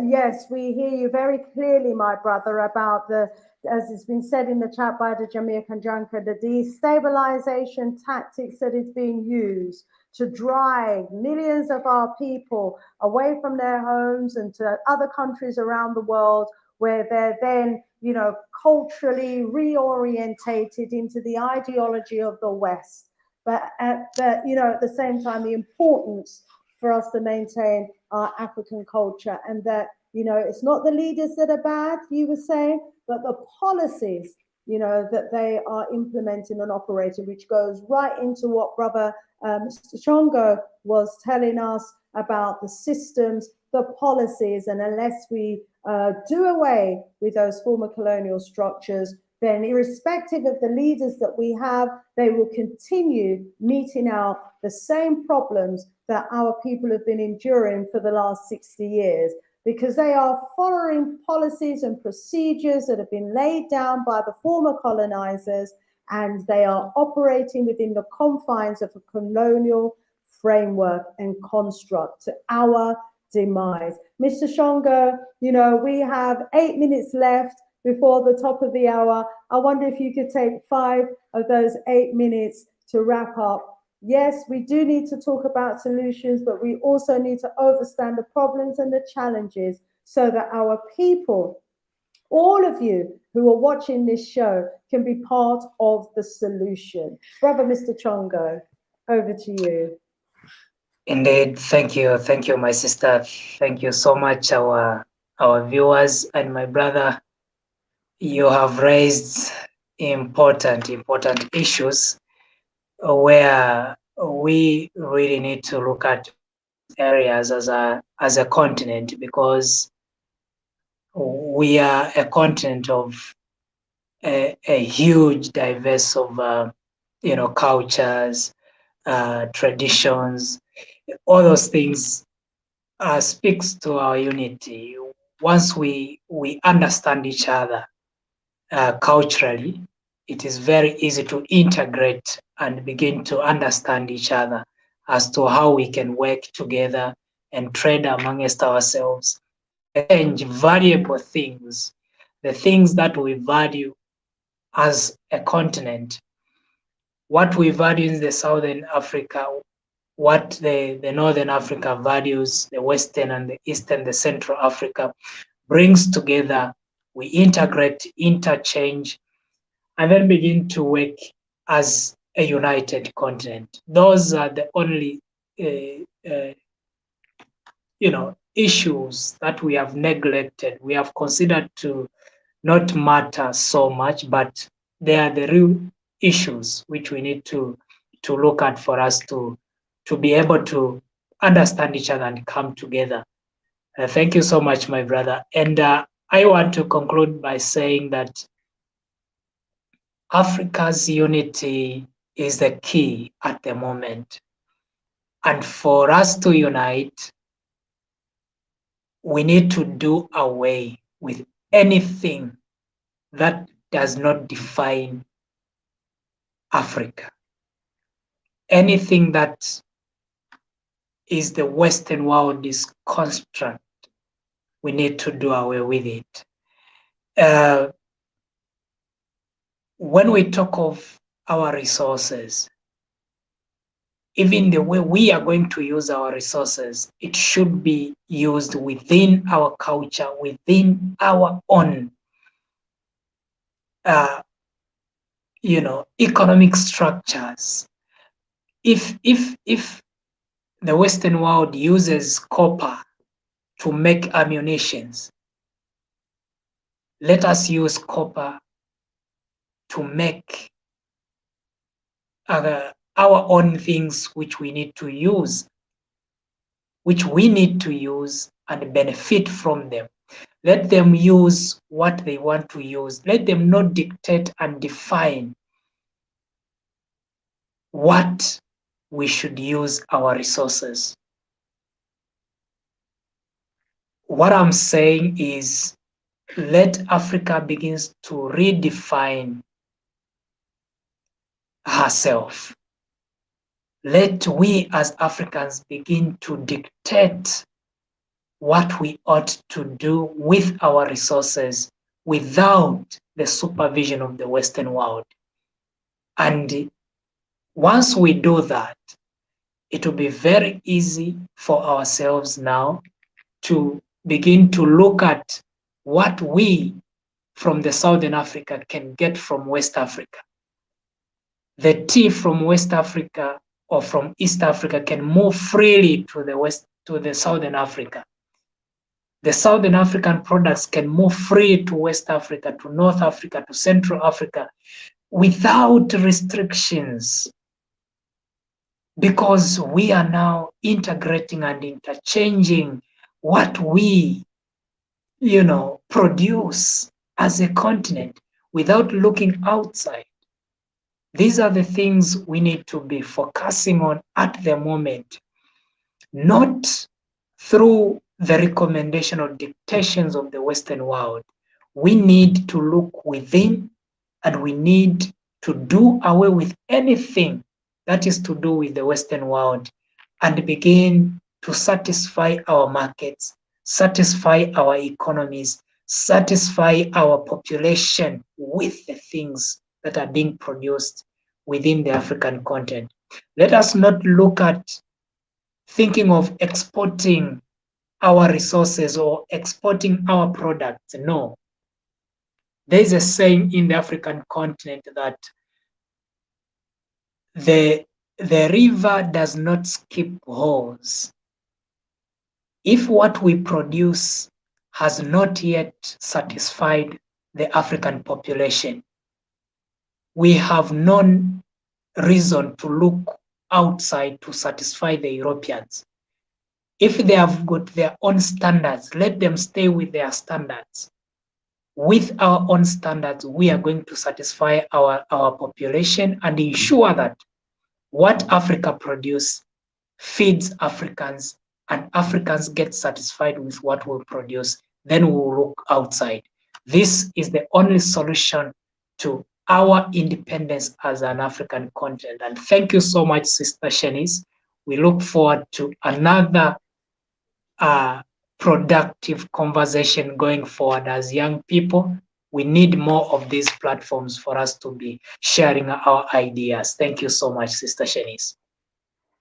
yes, we hear you very clearly, my brother, about as it's been said in the chat by the Jamaican Junker, the destabilization tactics that is being used to drive millions of our people away from their homes and to other countries around the world, where they're then, you know, culturally reorientated into the ideology of the West. But you know, at the same time, the importance for us to maintain our African culture, and that, you know, it's not the leaders that are bad, you were saying, but the policies, you know, that they are implementing and operating, which goes right into what Brother Mr. Chongo was telling us about the systems, the policies, and unless we do away with those former colonial structures, then irrespective of the leaders that we have, they will continue meting out the same problems that our people have been enduring for the last 60 years, because they are following policies and procedures that have been laid down by the former colonizers, and they are operating within the confines of a colonial framework and construct to our demise. Mr. Shongo, you know, we have 8 minutes left before the top of the hour. I wonder if you could take 5 of those 8 minutes to wrap up. Yes, we do need to talk about solutions, but we also need to understand the problems and the challenges so that our people, all of you who are watching this show, can be part of the solution. Brother Mr. Chongo, over to you. Indeed, thank you, my sister. Thank you so much, our viewers and my brother. You have raised important issues where we really need to look at areas as a continent, because we are a continent of a huge diverse of you know, cultures, traditions. All those things speaks to our unity. Once we understand each other culturally, it is very easy to integrate and begin to understand each other as to how we can work together and trade amongst ourselves, exchange valuable things, the things that we value as a continent, what we value in the Southern Africa, what the Northern Africa values, the Western and the Eastern, the Central Africa brings together. We integrate, interchange, and then begin to work as a united continent. Those are the only, you know, issues that we have neglected. We have considered to not matter so much, but they are the real issues which we need to look at for us to be able to understand each other and come together. Thank you so much, my brother. And I want to conclude by saying that Africa's unity is the key at the moment. And for us to unite, we need to do away with anything that does not define Africa. Anything that is the Western world's construct, we need to do away with it. When we talk of our resources, even the way we are going to use our resources, it should be used within our culture, within our own, you know, economic structures. If the Western world uses copper to make ammunitions, let us use copper to make our own things which we need to use, and benefit from them. Let them use what they want to use. Let them not dictate and define what we should use our resources. What I'm saying is, let Africa begin to redefine herself. Let we as Africans begin to dictate what we ought to do with our resources without the supervision of the Western world. And once we do that, it will be very easy for ourselves now to begin to look at what we from the Southern Africa can get from West Africa. The tea from West Africa or from East Africa can move freely to the Southern Africa. The Southern African products can move free to West Africa, to North Africa, to Central Africa without restrictions, because we are now integrating and interchanging what we, produce as a continent without looking outside. These are the things we need to be focusing on at the moment, not through the recommendation or dictations of the Western world. We need to look within, and we need to do away with anything that is to do with the Western world and begin to satisfy our markets, satisfy our economies, satisfy our population with the things that are being produced within the African continent. Let us not look at thinking of exporting our resources or exporting our products. No. There is a saying in the African continent that the river does not skip holes. If what we produce has not yet satisfied the African population, we have no reason to look outside to satisfy the Europeans. If they have got their own standards, let them stay with their standards. With our own standards, we are going to satisfy our population and ensure that what Africa produces feeds Africans, and Africans get satisfied with what we produce. Then we will look outside. This is the only solution to our independence as an African continent. And thank you so much, Sister Shanice. We look forward to another productive conversation going forward. As young people, we need more of these platforms for us to be sharing our ideas. Thank you so much, Sister Shanice.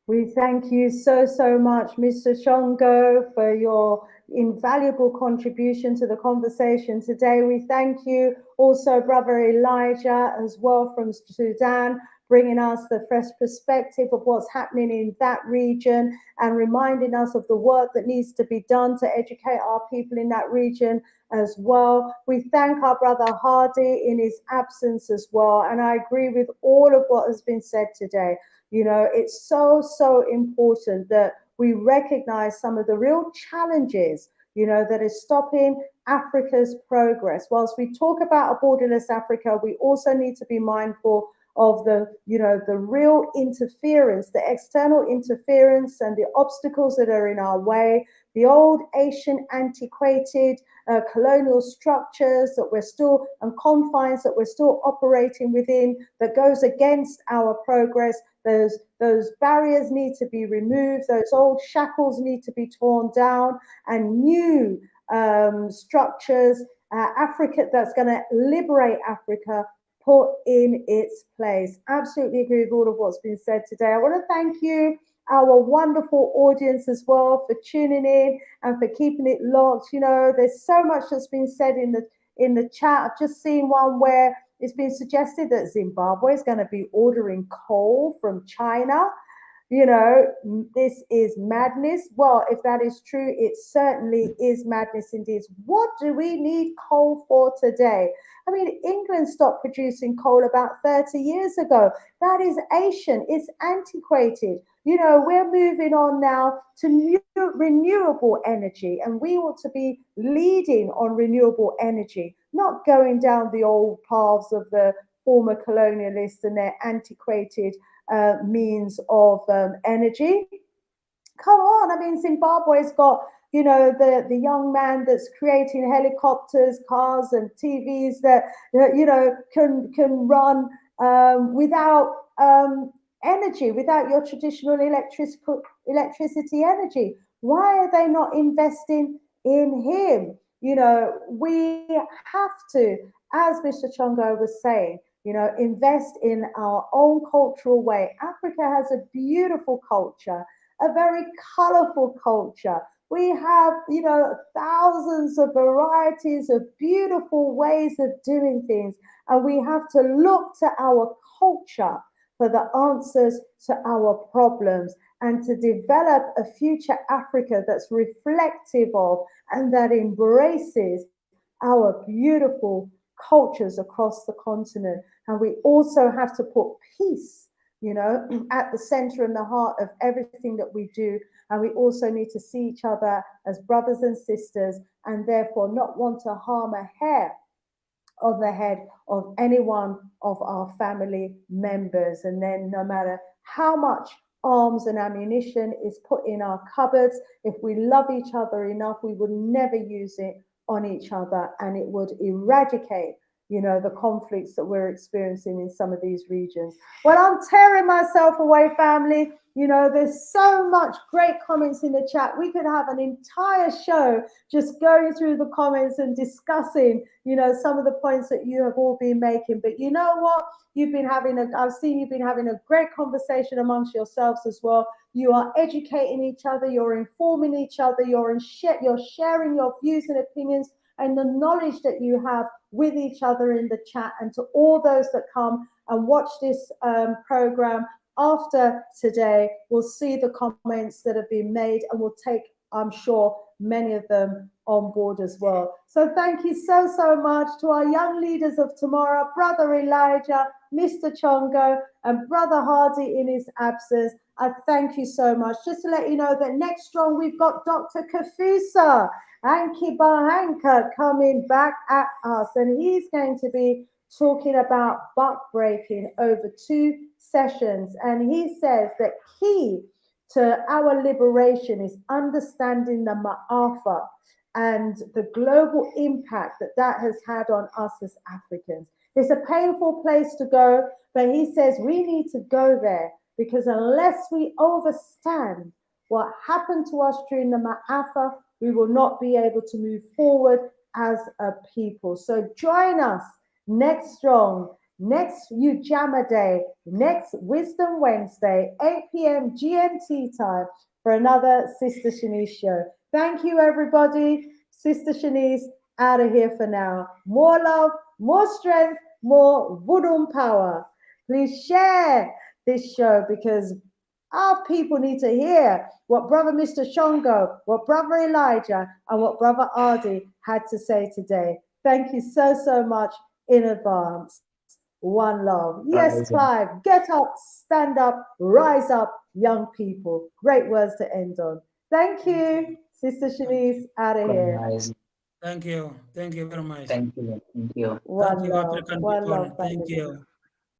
We thank you so, so much, Mr. Shongo, for your invaluable contribution to the conversation today. We thank you also, Brother Elijah, as well from Sudan, bringing us the fresh perspective of what's happening in that region and reminding us of the work that needs to be done to educate our people in that region as well. We thank our Brother Hardy in his absence as well. And I agree with all of what has been said today. It's so, so important that we recognize some of the real challenges, that is stopping Africa's progress. Whilst we talk about a borderless Africa, we also need to be mindful of the real interference, the external interference and the obstacles that are in our way, the old ancient antiquated colonial structures that we're still, and confines that we're still operating within, that goes against our progress. Those barriers need to be removed, those old shackles need to be torn down, and new structures, Africa, that's going to liberate Africa, put in its place. Absolutely agree with all of what's been said today. I want to thank you, our wonderful audience as well, for tuning in and for keeping it locked. There's so much that's been said in the chat. I've just seen one where it's been suggested that Zimbabwe is going to be ordering coal from China. This is madness. Well, if that is true, it certainly is madness indeed. What do we need coal for today? I mean, England stopped producing coal about 30 years ago. That is ancient. It's antiquated. We're moving on now to new renewable energy, and we want to be leading on renewable energy, not going down the old paths of the former colonialists and their antiquated means of energy. Come on, I mean, Zimbabwe's got, the young man that's creating helicopters, cars, and TVs that can run without energy, without your traditional electricity energy. Why are they not investing in him? We have to, as Mr. Chongo was saying, invest in our own cultural way. Africa has a beautiful culture, a very colorful culture. We have, thousands of varieties of beautiful ways of doing things. And we have to look to our culture for the answers to our problems and to develop a future Africa that's reflective of and that embraces our beautiful cultures across the continent. And we also have to put peace, at the center and the heart of everything that we do. And we also need to see each other as brothers and sisters, and therefore not want to harm a hair of the head of any one of our family members. And then no matter how much arms and ammunition is put in our cupboards, if we love each other enough, we would never use it on each other, and it would eradicate the conflicts that we're experiencing in some of these regions. Well, I'm tearing myself away, family. There's so much great comments in the chat. We could have an entire show just going through the comments and discussing, some of the points that you have all been making. But you know what? I've seen you've been having a great conversation amongst yourselves as well. You are educating each other, you're informing each other, you're sharing your views and opinions and the knowledge that you have with each other in the chat. And to all those that come and watch this program after today, we'll see the comments that have been made and we'll take, I'm sure, many of them on board as well. So thank you so, so much to our young leaders of tomorrow, Brother Elijah, Mr. Chongo, and Brother Hardy in his absence. I thank you so much. Just to let you know that next strong, we've got Dr. Kafusa Anki Bahanka coming back at us, and he's going to be talking about buck breaking over 2 sessions. And he says that key to our liberation is understanding the Ma'afa and the global impact that has had on us as Africans. It's a painful place to go, but he says we need to go there because unless we understand what happened to us during the Ma'afa, we will not be able to move forward as a people. So join us next strong, next Ujama Day, next Wisdom Wednesday, 8 p.m. GMT time for another Sister Shanice show. Thank you, everybody. Sister Shanice out of here for now. More love, more strength, more voodoo power. Please share this show because our people need to hear what Brother Mr. Shongo, what Brother Elijah, and what Brother Ardi had to say today. Thank you so, so much in advance. One love. Yes, Clive, get up, stand up, rise up, young people. Great words to end on. Thank you, Sister Shanice, out of here. Thank you. Thank you very much. Thank you. One love. African One people. love. Thank you.